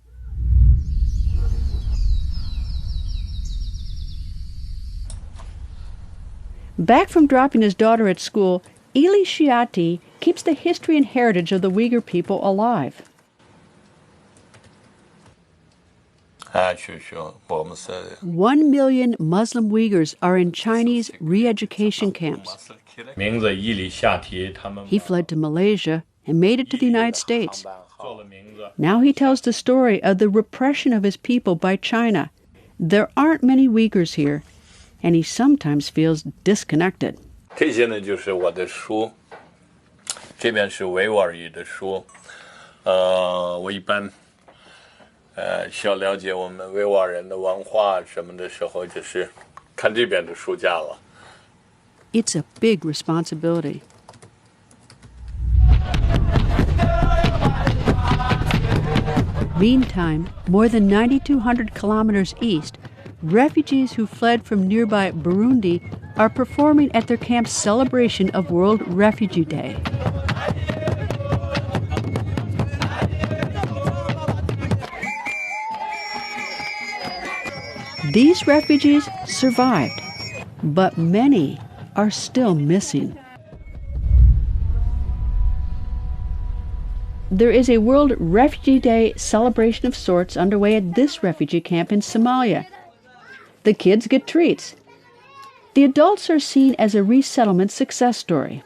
Back from dropping his daughter at school, Eli Shiati keeps the history and heritage of the Uyghur people alive. Sure. 1 million Muslim Uyghurs are in Chinese re-education camps. He fled to Malaysia and made it to the United States. Now he tells the story of the repression of his people by China. There aren't many Uyghurs here, and he sometimes feels disconnected. 这些呢就是我的书，这边是维吾尔语的书。我一般需要了解我们维吾尔人的文化什么的时候，就是看这边的书架了。It's a big responsibility. Meantime, more than 9,200 kilometers east, refugees who fled from nearby Burundi are performing at their camp's celebration of World Refugee Day. These refugees survived, but many are still missing. There is a World Refugee Day celebration of sorts underway at this refugee camp in Somalia. The kids get treats. The adults are seen as a resettlement success story.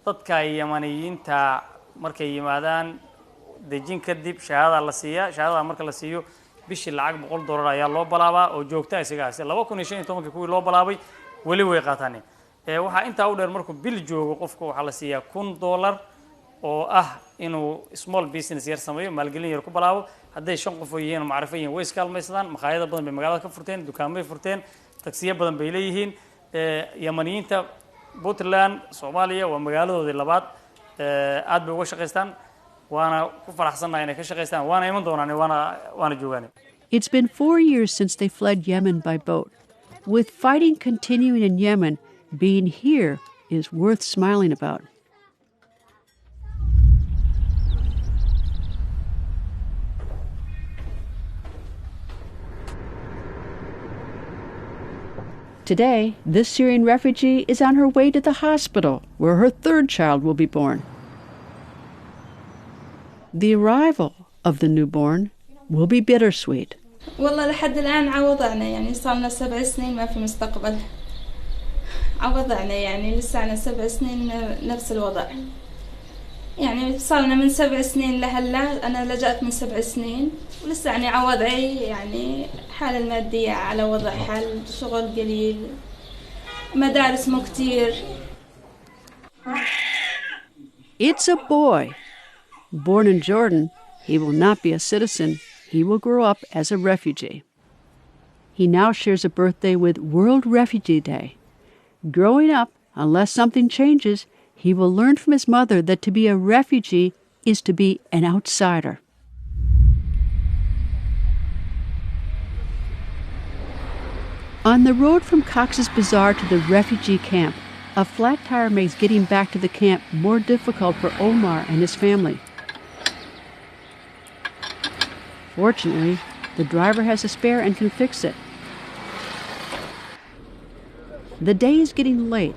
dadka Yamaniyiinta markay yimaadaan dejin kadib shahaada la siiyaa shahaada marka la siiyo bishii lacag $100 ayaa loo balaabaa oo joogta isaga 2015 kuwii loo balaabay wali way qaataan waxa inta u dheer markuu bil joogo qofku waxa la siiyaa $1,000 oo ah inuu small business yar sameeyo maalgelin yar ku balaabo haday 5 qof oo yihiin macrifo yihiin way iskaalmaysadaan maqaayada badan bay magaalada ka furteen dukaamay furteen taksiye badan bay leeyihiin Yamaniyiinta Puntland Soomaaliya waa magaaladoodii labaad aad bay uga shaqeystaan waana ku faraxsanahay inay ka shaqeystaan waana iman doonaan waana joogaan. It's been 4 years since they fled Yemen by boat. With fighting continuing in Yemen, being here is worth smiling about. Today, this Syrian refugee is on her way to the hospital where her third child will be born. The arrival of the newborn will be bittersweet. والله لحد الآن عوضعنا يعني صارنا 7 سنين ما في مستقبل عوضعنا يعني لسه 7 سنين نفس الوضع يعني صارنا من 7 سنين لهلا أنا لجأت من 7 سنين ولسه يعني عوضعي يعني حالة المادية على وضع حال شغل قليل مدارس مو كتير. It's a boy. Born in Jordan, he will not be a citizen. He will grow up as a refugee. He now shares a birthday with World Refugee Day. Growing up, unless something changes, he will learn from his mother that to be a refugee is to be an outsider. On the road from Cox's Bazar to the refugee camp, a flat tire makes getting back to the camp more difficult for Omar and his family. Fortunately, the driver has a spare and can fix it. The day is getting late.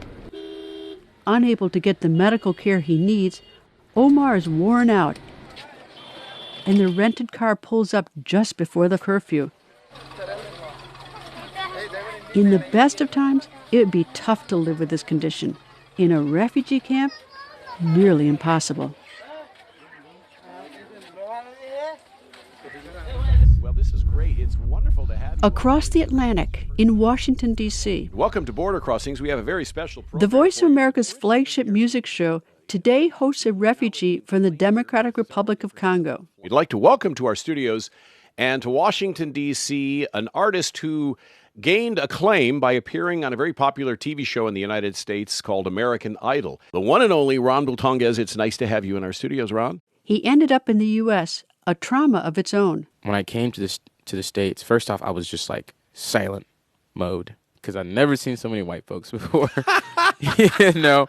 Unable to get the medical care he needs, Omar is worn out, and the rented car pulls up just before the curfew. In the best of times, it would be tough to live with this condition. In a refugee camp, nearly impossible. Well, this is great. It's wonderful to have you. Across the Atlantic, in Washington, D.C. Welcome to Border Crossings. We have a very special program. The Voice of America's flagship music show today hosts a refugee from the Democratic Republic of Congo. We'd like to welcome to our studios and to Washington, D.C., an artist who gained acclaim by appearing on a very popular TV show in the United States called American Idol. The one and only Ron Bultonguez. It's nice to have you in our studios, Ron. He ended up in the U.S., a trauma of its own. When I came to the States, first off, I was just like silent mode because I'd never seen so many white folks before. You know?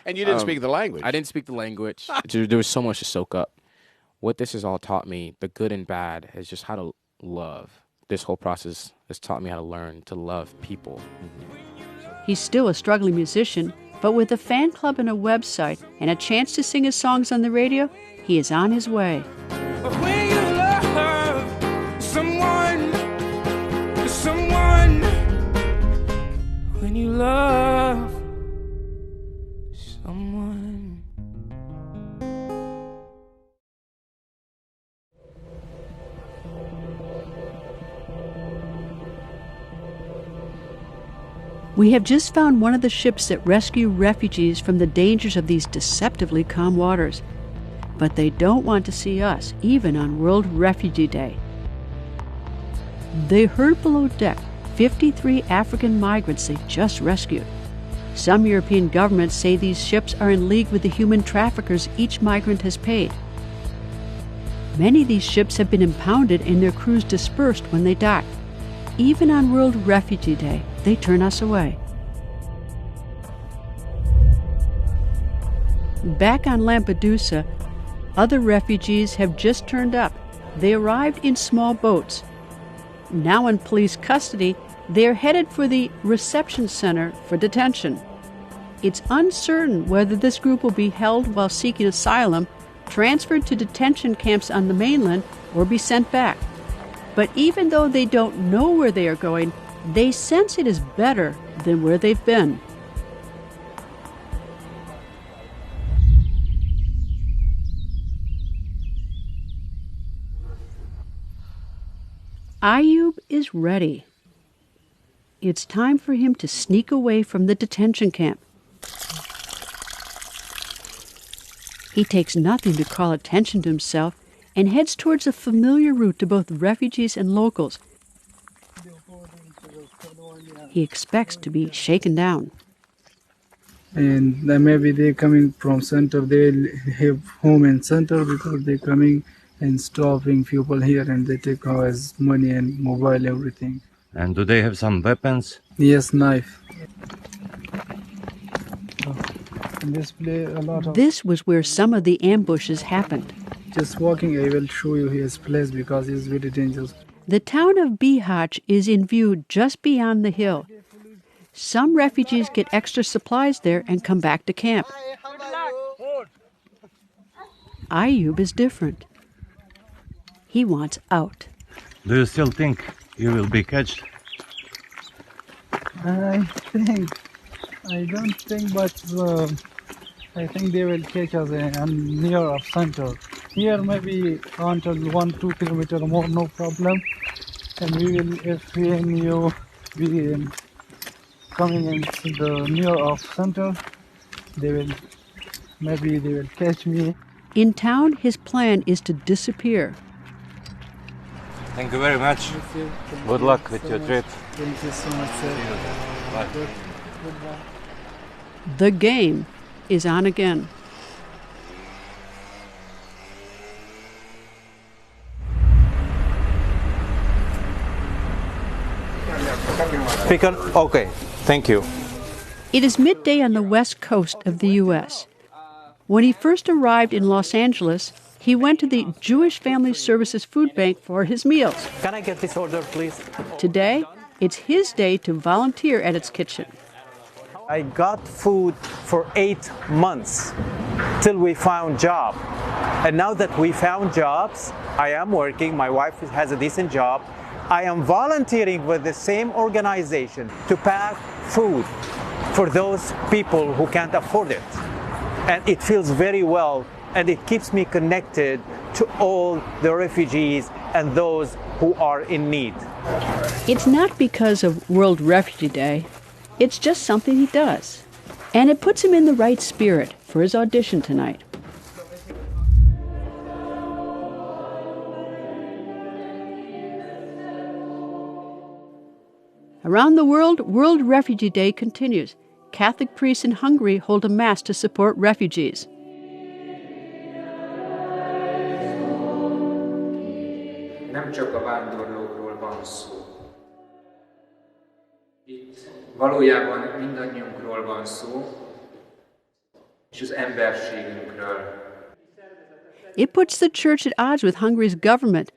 And you didn't speak the language. I didn't speak the language. There was so much to soak up. What this has all taught me, the good and bad, is just how to love. This whole process has taught me how to learn to love people. He's still a struggling musician, but with a fan club and a website and a chance to sing his songs on the radio, he is on his way. But when you love someone, when you love someone. We have just found one of the ships that rescue refugees from the dangers of these deceptively calm waters. But they don't want to see us, even on World Refugee Day. They heard below deck 53 African migrants they just rescued. Some European governments say these ships are in league with the human traffickers each migrant has paid. Many of these ships have been impounded and their crews dispersed when they dock. Even on World Refugee Day, they turn us away. Back on Lampedusa, other refugees have just turned up. They arrived in small boats. Now in police custody, they are headed for the reception center for detention. It's uncertain whether this group will be held while seeking asylum, transferred to detention camps on the mainland, or be sent back. But even though they don't know where they are going, they sense it is better than where they've been. Ayub is ready. It's time for him to sneak away from the detention camp. He takes nothing to call attention to himself and heads towards a familiar route to both refugees and locals. He expects to be shaken down. And then maybe they're coming from center, they have home in center because they're coming and stopping people here and they take our money and mobile, everything. And do they have some weapons? Yes, knife. This was where some of the ambushes happened. Just walking, I will show you his place because it's very dangerous. The town of Bihać is in view just beyond the hill. Some refugees get extra supplies there and come back to camp. Ayub is different. He wants out. Do you still think you will be catched? I don't think, but I think they will catch us near of center. Here maybe until 1-2 kilometers more, no problem. And we will, if we and you be coming into the near of center, maybe they will catch me. In town, his plan is to disappear. Thank you very much. Good luck with your trip. Thank you so much, sir. Bye. Goodbye. The game is on again. Pick-on? Okay, thank you. It is midday on the west coast of the U.S. When he first arrived in Los Angeles, he went to the Jewish Family Services Food Bank for his meals. Can I get this order, please? Today, it's his day to volunteer at its kitchen. I got food for 8 months till we found job. And now that we found jobs, I am working, my wife has a decent job. I am volunteering with the same organization to pack food for those people who can't afford it. And it feels very well, and it keeps me connected to all the refugees and those who are in need. It's not because of World Refugee Day. It's just something he does. And it puts him in the right spirit for his audition tonight. Around the world, World Refugee Day continues. Catholic priests in Hungary hold a mass to support refugees. Nem csak a vándorlókról van szó. Itt valójában mindannyiunkról van szó, és az emberségünkről. It puts the church at odds with Hungary's government,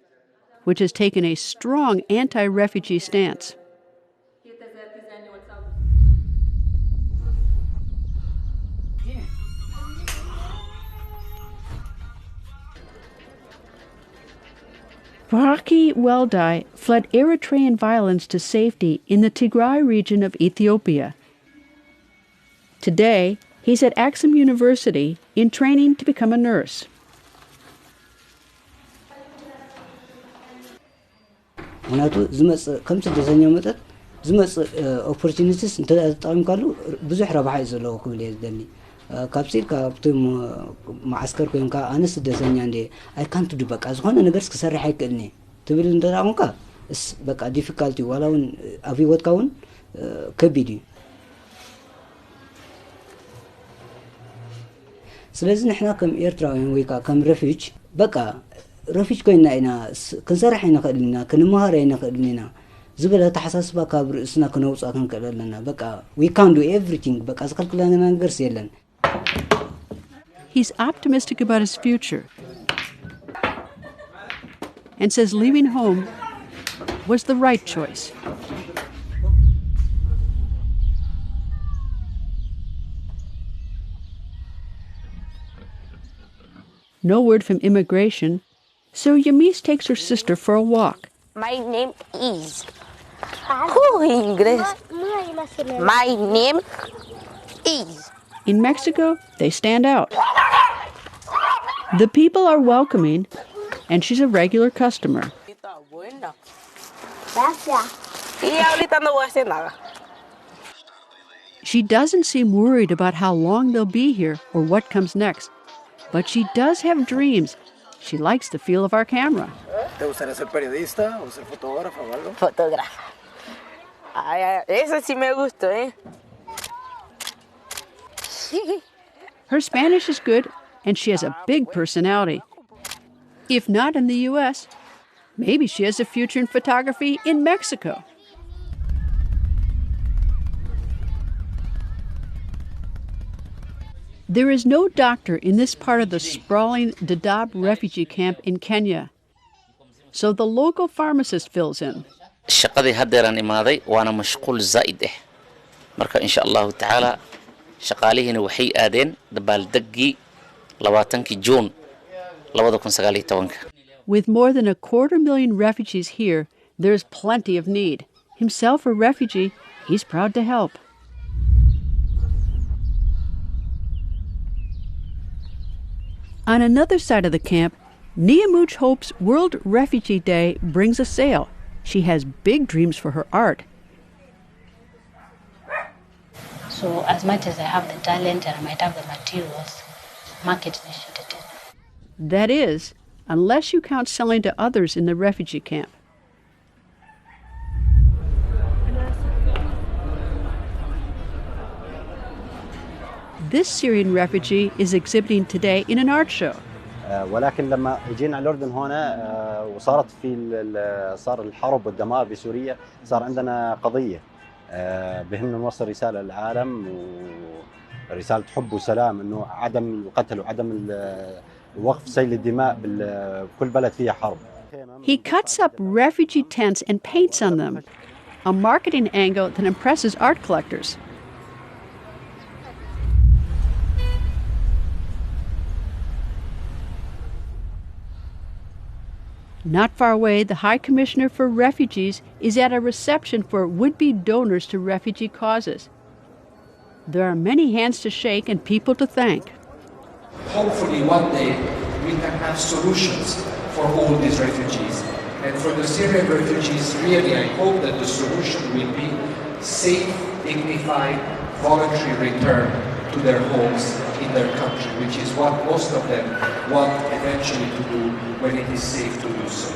which has taken a strong anti-refugee stance. Baraki Weldai fled Eritrean violence to safety in the Tigray region of Ethiopia. Today, he's at Axum University in training to become a nurse. ምክንያቱ ዝመፅእ ከም ስደተኛ መጠጥ ዝመፅእ ኦፖርቹኒቲስ እንተጠቂምካሉ ብዙሕ ረብሓ እዩ ዘለዎ ክብል እየ ዝደሊ ካብዚ ካብቶም ማዓስከር ኮይንካ ኣነ ስደተኛ እንደ ኣይ ካንት ዱ በቃ ዝኾነ ነገርስ ክሰርሕ ኣይክእልኒ ትብል እንተጠቂምካ እስ በቃ ዲፊካልቲ ዋላ እውን ኣብ ሂወትካ እውን ከቢድ እዩ ስለዚ ንሕና ከም ኤርትራውያን ወይ ከም ረፊጅ በቃ ረፊጅ ኮይና ኢና ክንሰርሕ ኣይንኽእል ኢና ክንመሃር ኣይንኽእል ኢና ዝበለ ተሓሳስባ ካብ ርእስና ክነውፃእ ክንክእል ኣለና በቃ we can do everything በቃ ዝከልክለና ነገርስ የለን. He's optimistic about his future and says leaving home was the right choice. No word from immigration, so Yamis takes her sister for a walk. My name is. English. My name is. In Mexico, they stand out. The people are welcoming, and she's a regular customer. She doesn't seem worried about how long they'll be here or what comes next, but she does have dreams. She likes the feel of our camera. ¿Te gustaría ser periodista o ser fotógrafo o algo? Fotógrafo. Ay, eso sí me gustó, ¿eh? Her Spanish is good, and she has a big personality. If not in the U.S., maybe she has a future in photography in Mexico. There is no doctor in this part of the sprawling Dadaab refugee camp in Kenya, so the local pharmacist fills in. shaqadii haddeeraan imaaday waana mashquul zaa'id ah marka insha allahu tacaala shaqaalihiina waxay aadeen dabaaldegii 20 June 2019. With more than 250,000 refugees here, there's plenty of need. Himself a refugee, he's proud to help. On another side of the camp, Niamuch hopes World Refugee Day brings a sale. She has big dreams for her art. So as much as I have the talent and I might have the materials, market initiative. That is, unless you count selling to others in the refugee camp. This Syrian refugee is exhibiting today in an art show. ولكن لما جينا على الأردن هنا وصارت صار الحرب والدمار بسوريا صار عندنا قضية بهمنا نوصل رسالة للعالم ورسالة حب وسلام إنه عدم القتل وعدم وقف سيل الدماء بكل بلد فيها حرب. He cuts up refugee tents and paints on them, a marketing angle that impresses art collectors. Not far away, the High Commissioner for Refugees is at a reception for would-be donors to refugee causes. There are many hands to shake and people to thank. Hopefully one day we can have solutions for all these refugees. And for the Syrian refugees, really I hope that the solution will be safe, dignified, voluntary return to their homes in their country, which is what most of them want eventually to do when it is safe to do so.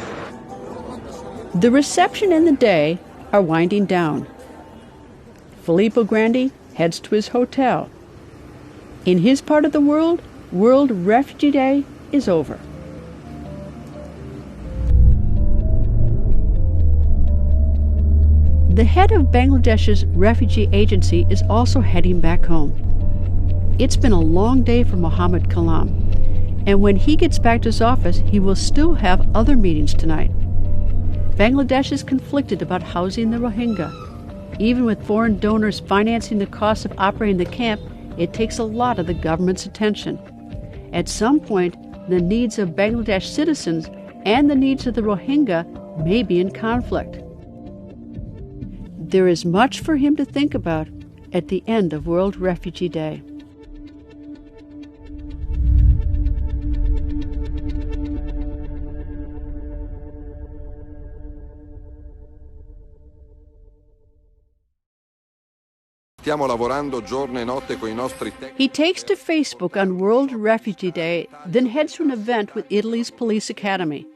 The reception and the day are winding down. Filippo Grandi heads to his hotel. In his part of the world, World Refugee Day is over. The head of Bangladesh's refugee agency is also heading back home. It's been a long day for Mohammed Kalam, and when he gets back to his office, he will still have other meetings tonight. Bangladesh is conflicted about housing the Rohingya. Even with foreign donors financing the cost of operating the camp, it takes a lot of the government's attention. At some point, the needs of Bangladesh citizens and the needs of the Rohingya may be in conflict. There is much for him to think about at the end of World Refugee Day. Stiamo lavorando giorno e notte con I nostri He takes to Facebook on World Refugee Day, then heads to an event with Italy's police academy.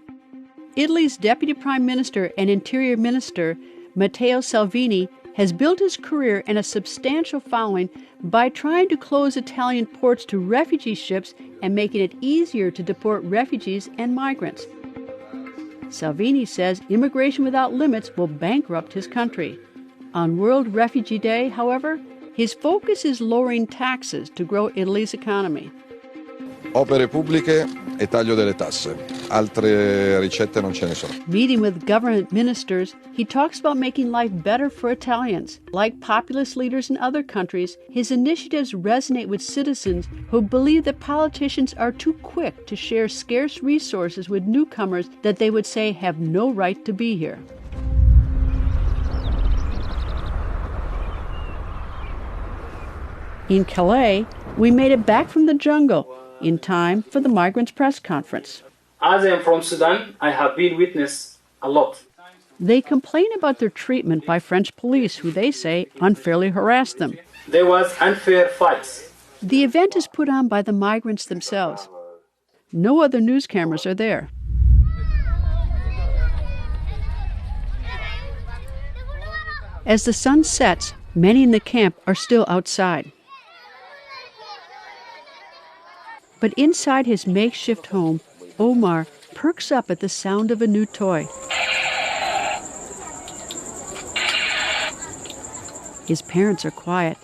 Italy's Deputy Prime Minister and Interior Minister, Matteo Salvini, has built his career and a substantial following by trying to close Italian ports to refugee ships and making it easier to deport refugees and migrants. Salvini says immigration without limits will bankrupt his country. On World Refugee Day, however, his focus is lowering taxes to grow Italy's economy. opere pubbliche e taglio delle tasse. Altre ricette non ce ne sono. Meeting with government ministers, he talks about making life better for Italians. Like populist leaders in other countries, his initiatives resonate with citizens who believe that politicians are too quick to share scarce resources with newcomers that they would say have no right to be here. In Calais, we made it back from the jungle in time for the migrants' press conference. As I am from Sudan, I have been witness a lot. They complain about their treatment by French police, who they say unfairly harassed them. There was unfair fights. The event is put on by the migrants themselves. No other news cameras are there. As the sun sets, many in the camp are still outside. But inside his makeshift home, Omar perks up at the sound of a new toy. His parents are quiet.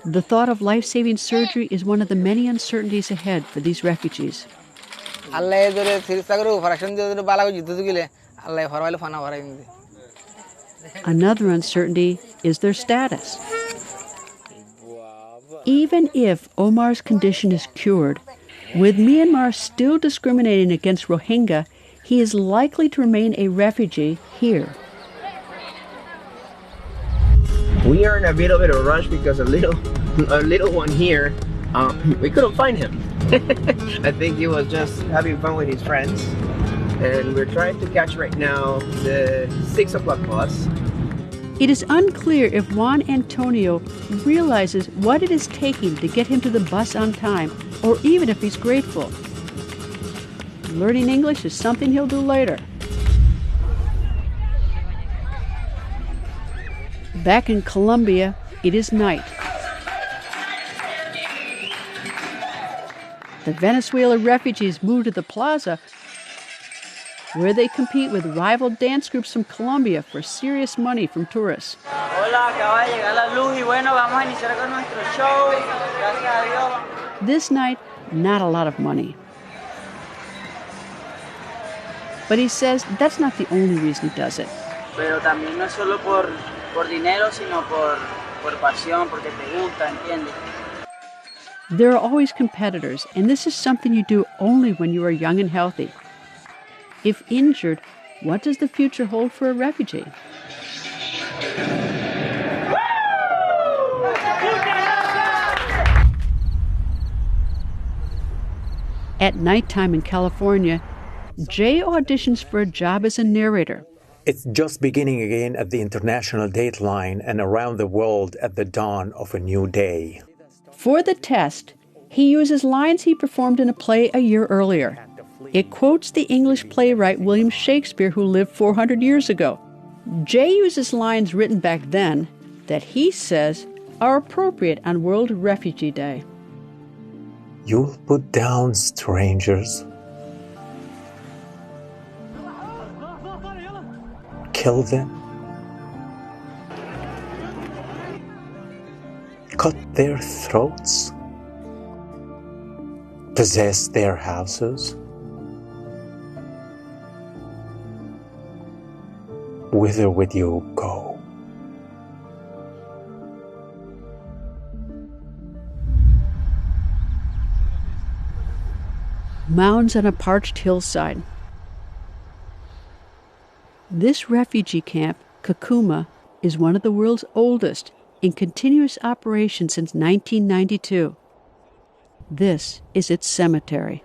The thought of life-saving surgery is one of the many uncertainties ahead for these refugees. Another uncertainty is their status. Even if Omar's condition is cured, with Myanmar still discriminating against Rohingya, he is likely to remain a refugee here. We are in a bit of a rush because a little one here, we couldn't find him. I think he was just having fun with his friends, and we're trying to catch right now the 6 o'clock bus. It is unclear if Juan Antonio realizes what it is taking to get him to the bus on time, or even if he's grateful. Learning English is something he'll do later. Back in Colombia, it is night. The Venezuela refugees move to the plaza, where they compete with rival dance groups from Colombia for serious money from tourists. This night, not a lot of money. But he says that's not the only reason he does it. Pero también no es solo por dinero, sino por pasión, porque te gusta, ¿entiendes? There are always competitors, and this is something you do only when you are young and healthy. If injured, what does the future hold for a refugee? At nighttime in California, Jay auditions for a job as a narrator. It's just beginning again at the international dateline and around the world at the dawn of a new day. For the test, he uses lines he performed in a play a year earlier. It quotes the English playwright William Shakespeare, who lived 400 years ago. Jay uses lines written back then that he says are appropriate on World Refugee Day. You'll put down strangers, kill them, cut their throats, possess their houses. Whither would you go? mounds on a parched hillside. This refugee camp, Kakuma, is one of the world's oldest, in continuous operation since 1992. This is its cemetery.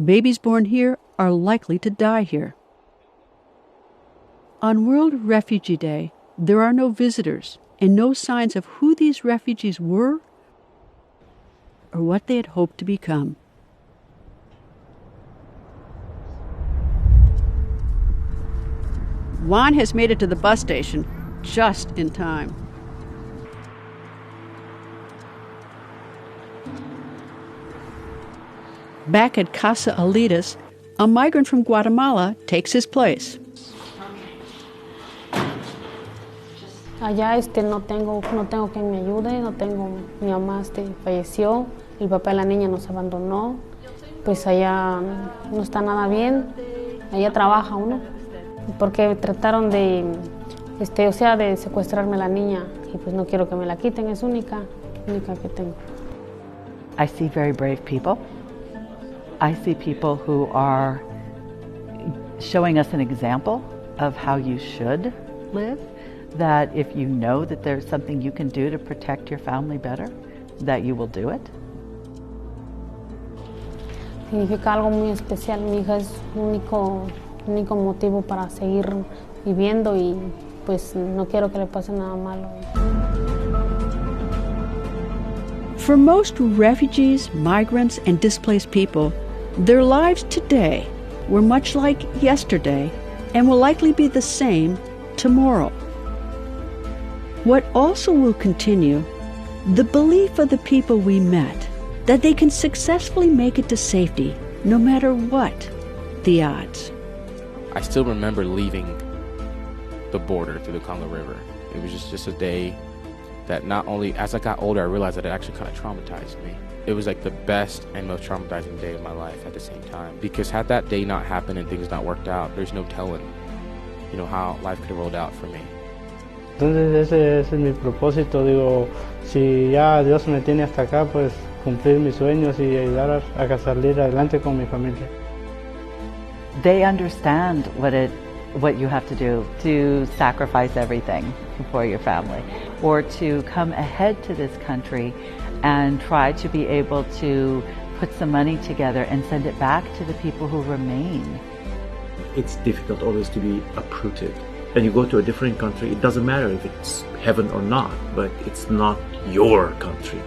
Babies born here are likely to die here. On World Refugee Day, there are no visitors and no signs of who these refugees were or what they had hoped to become. Juan has made it to the bus station just in time. Back at Casa Alitas, a migrant from Guatemala takes his place. Allá no tengo quien me ayude, no tengo, mi mamá falleció, el papá de la niña nos abandonó, pues allá no está nada bien, allá trabaja uno, porque trataron de secuestrarme la niña y pues no quiero que me la quiten, es única que tengo. I see very brave people. I see people who are showing us an example of how you should live, that if you know that there's something you can do to protect your family better, that you will do it. Significa algo muy especial. Mi hija es único motivo para seguir viviendo y pues no quiero que le pase nada malo. For most refugees, migrants, and displaced people, their lives today were much like yesterday and will likely be the same tomorrow. What also will continue, the belief of the people we met that they can successfully make it to safety no matter what the odds. I still remember leaving the border through the Congo River. It was just a day that not only, as I got older, I realized that it actually kind of traumatized me. It was like the best and most traumatizing day of my life at the same time. Because had that day not happened and things not worked out, there's no telling, how life could have rolled out for me. Entonces ese es mi propósito, digo, si ya Dios me tiene hasta acá, pues cumplir mis sueños y ayudar a salir adelante con mi familia. They understand what you have to do to sacrifice everything for your family, or to come ahead to this country and try to be able to put some money together and send it back to the people who remain. It's difficult always to be uprooted. And you go to a different country, it doesn't matter if it's heaven or not, but it's not your country.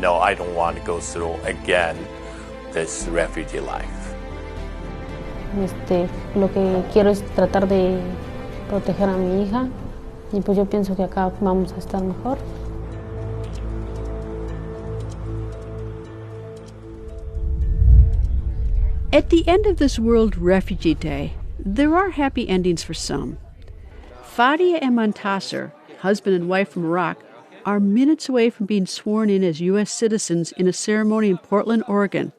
No, I don't want to go through again this refugee life. Lo que quiero es tratar de proteger a mi hija y pues yo pienso que acá vamos a estar mejor. At the end of this World Refugee Day, there are happy endings for some. Fadia and Montasser, husband and wife from Iraq, are minutes away from being sworn in as U.S. citizens in a ceremony in Portland, Oregon.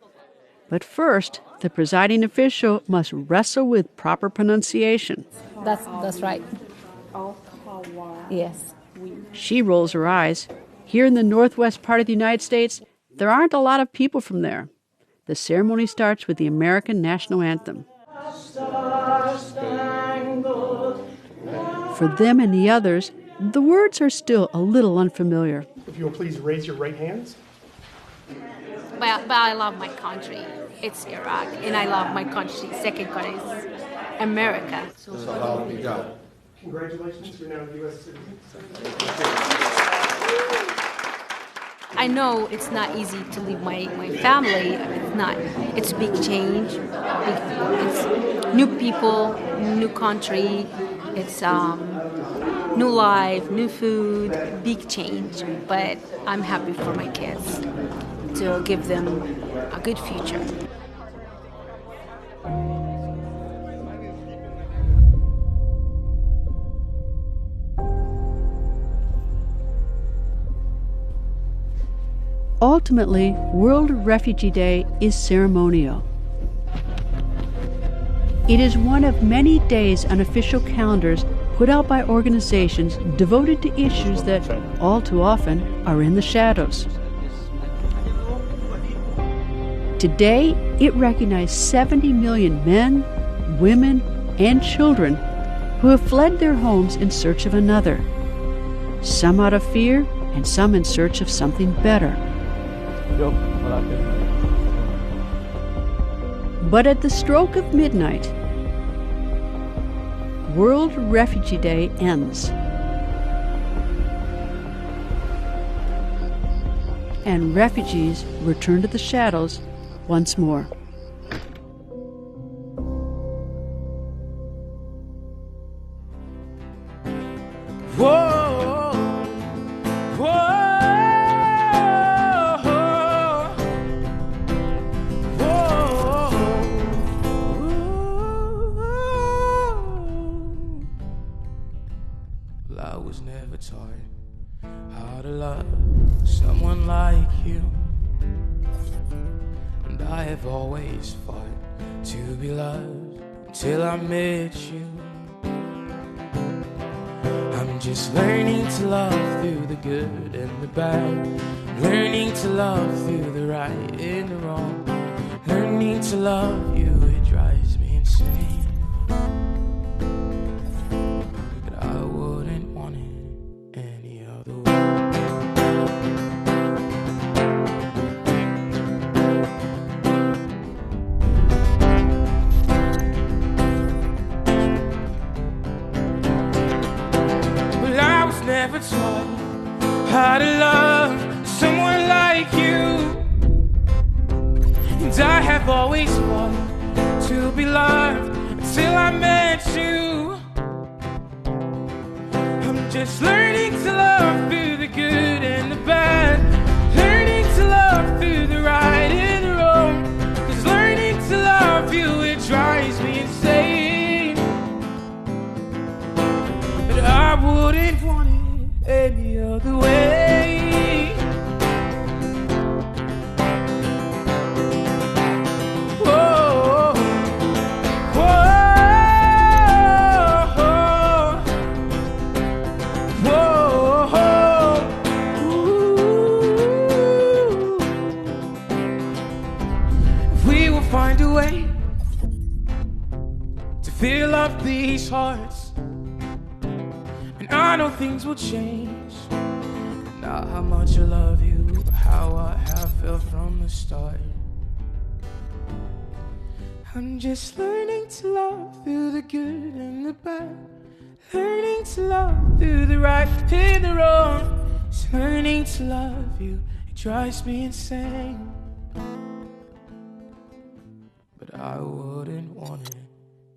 But first, the presiding official must wrestle with proper pronunciation. That's right. Yes. She rolls her eyes. Here in the northwest part of the United States, there aren't a lot of people from there. The ceremony starts with the American national anthem. For them and the others, the words are still a little unfamiliar. If you will please raise your right hands. But I love my country. It's Iraq, and I love my country. Second country is America. So help me God. Congratulations, you're now a U.S. citizen. I know it's not easy to leave my family. It's not. It's a big change. It's new people, new country. It's new life, new food, big change. But I'm happy for my kids to give them a good future. Ultimately, World Refugee Day is ceremonial. It is one of many days on official calendars put out by organizations devoted to issues that, all too often, are in the shadows. Today, it recognized 70 million men, women, and children who have fled their homes in search of another, some out of fear and some in search of something better. But at the stroke of midnight, World Refugee Day ends. And refugees return to the shadows once more. Whoa, whoa, whoa. Well, I was never taught how to love someone like you, and I have always fought to be loved until I met you. I'm just learning to love through the good and the bad, learning to love through the right and the wrong, learning to love you, it drives me insane, but I wouldn't want it any other way. Never taught how to love someone like you, and I have always wanted to be loved until I met you. I'm just learning to love through the good and the bad, learning to love through the right and the wrong, 'cause learning to love you, it drives me insane, but I wouldn't want it any other way. Whoa, whoa, whoa. Ooh. If we will find a way to fill up these hearts, I know things will change, not how much I love you, how I have felt from the start. I'm just learning to love through the good and the bad, learning to love through the right and the wrong, just learning to love you, it drives me insane, but I wouldn't want it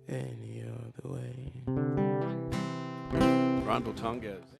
any other way. Ronald Tonges.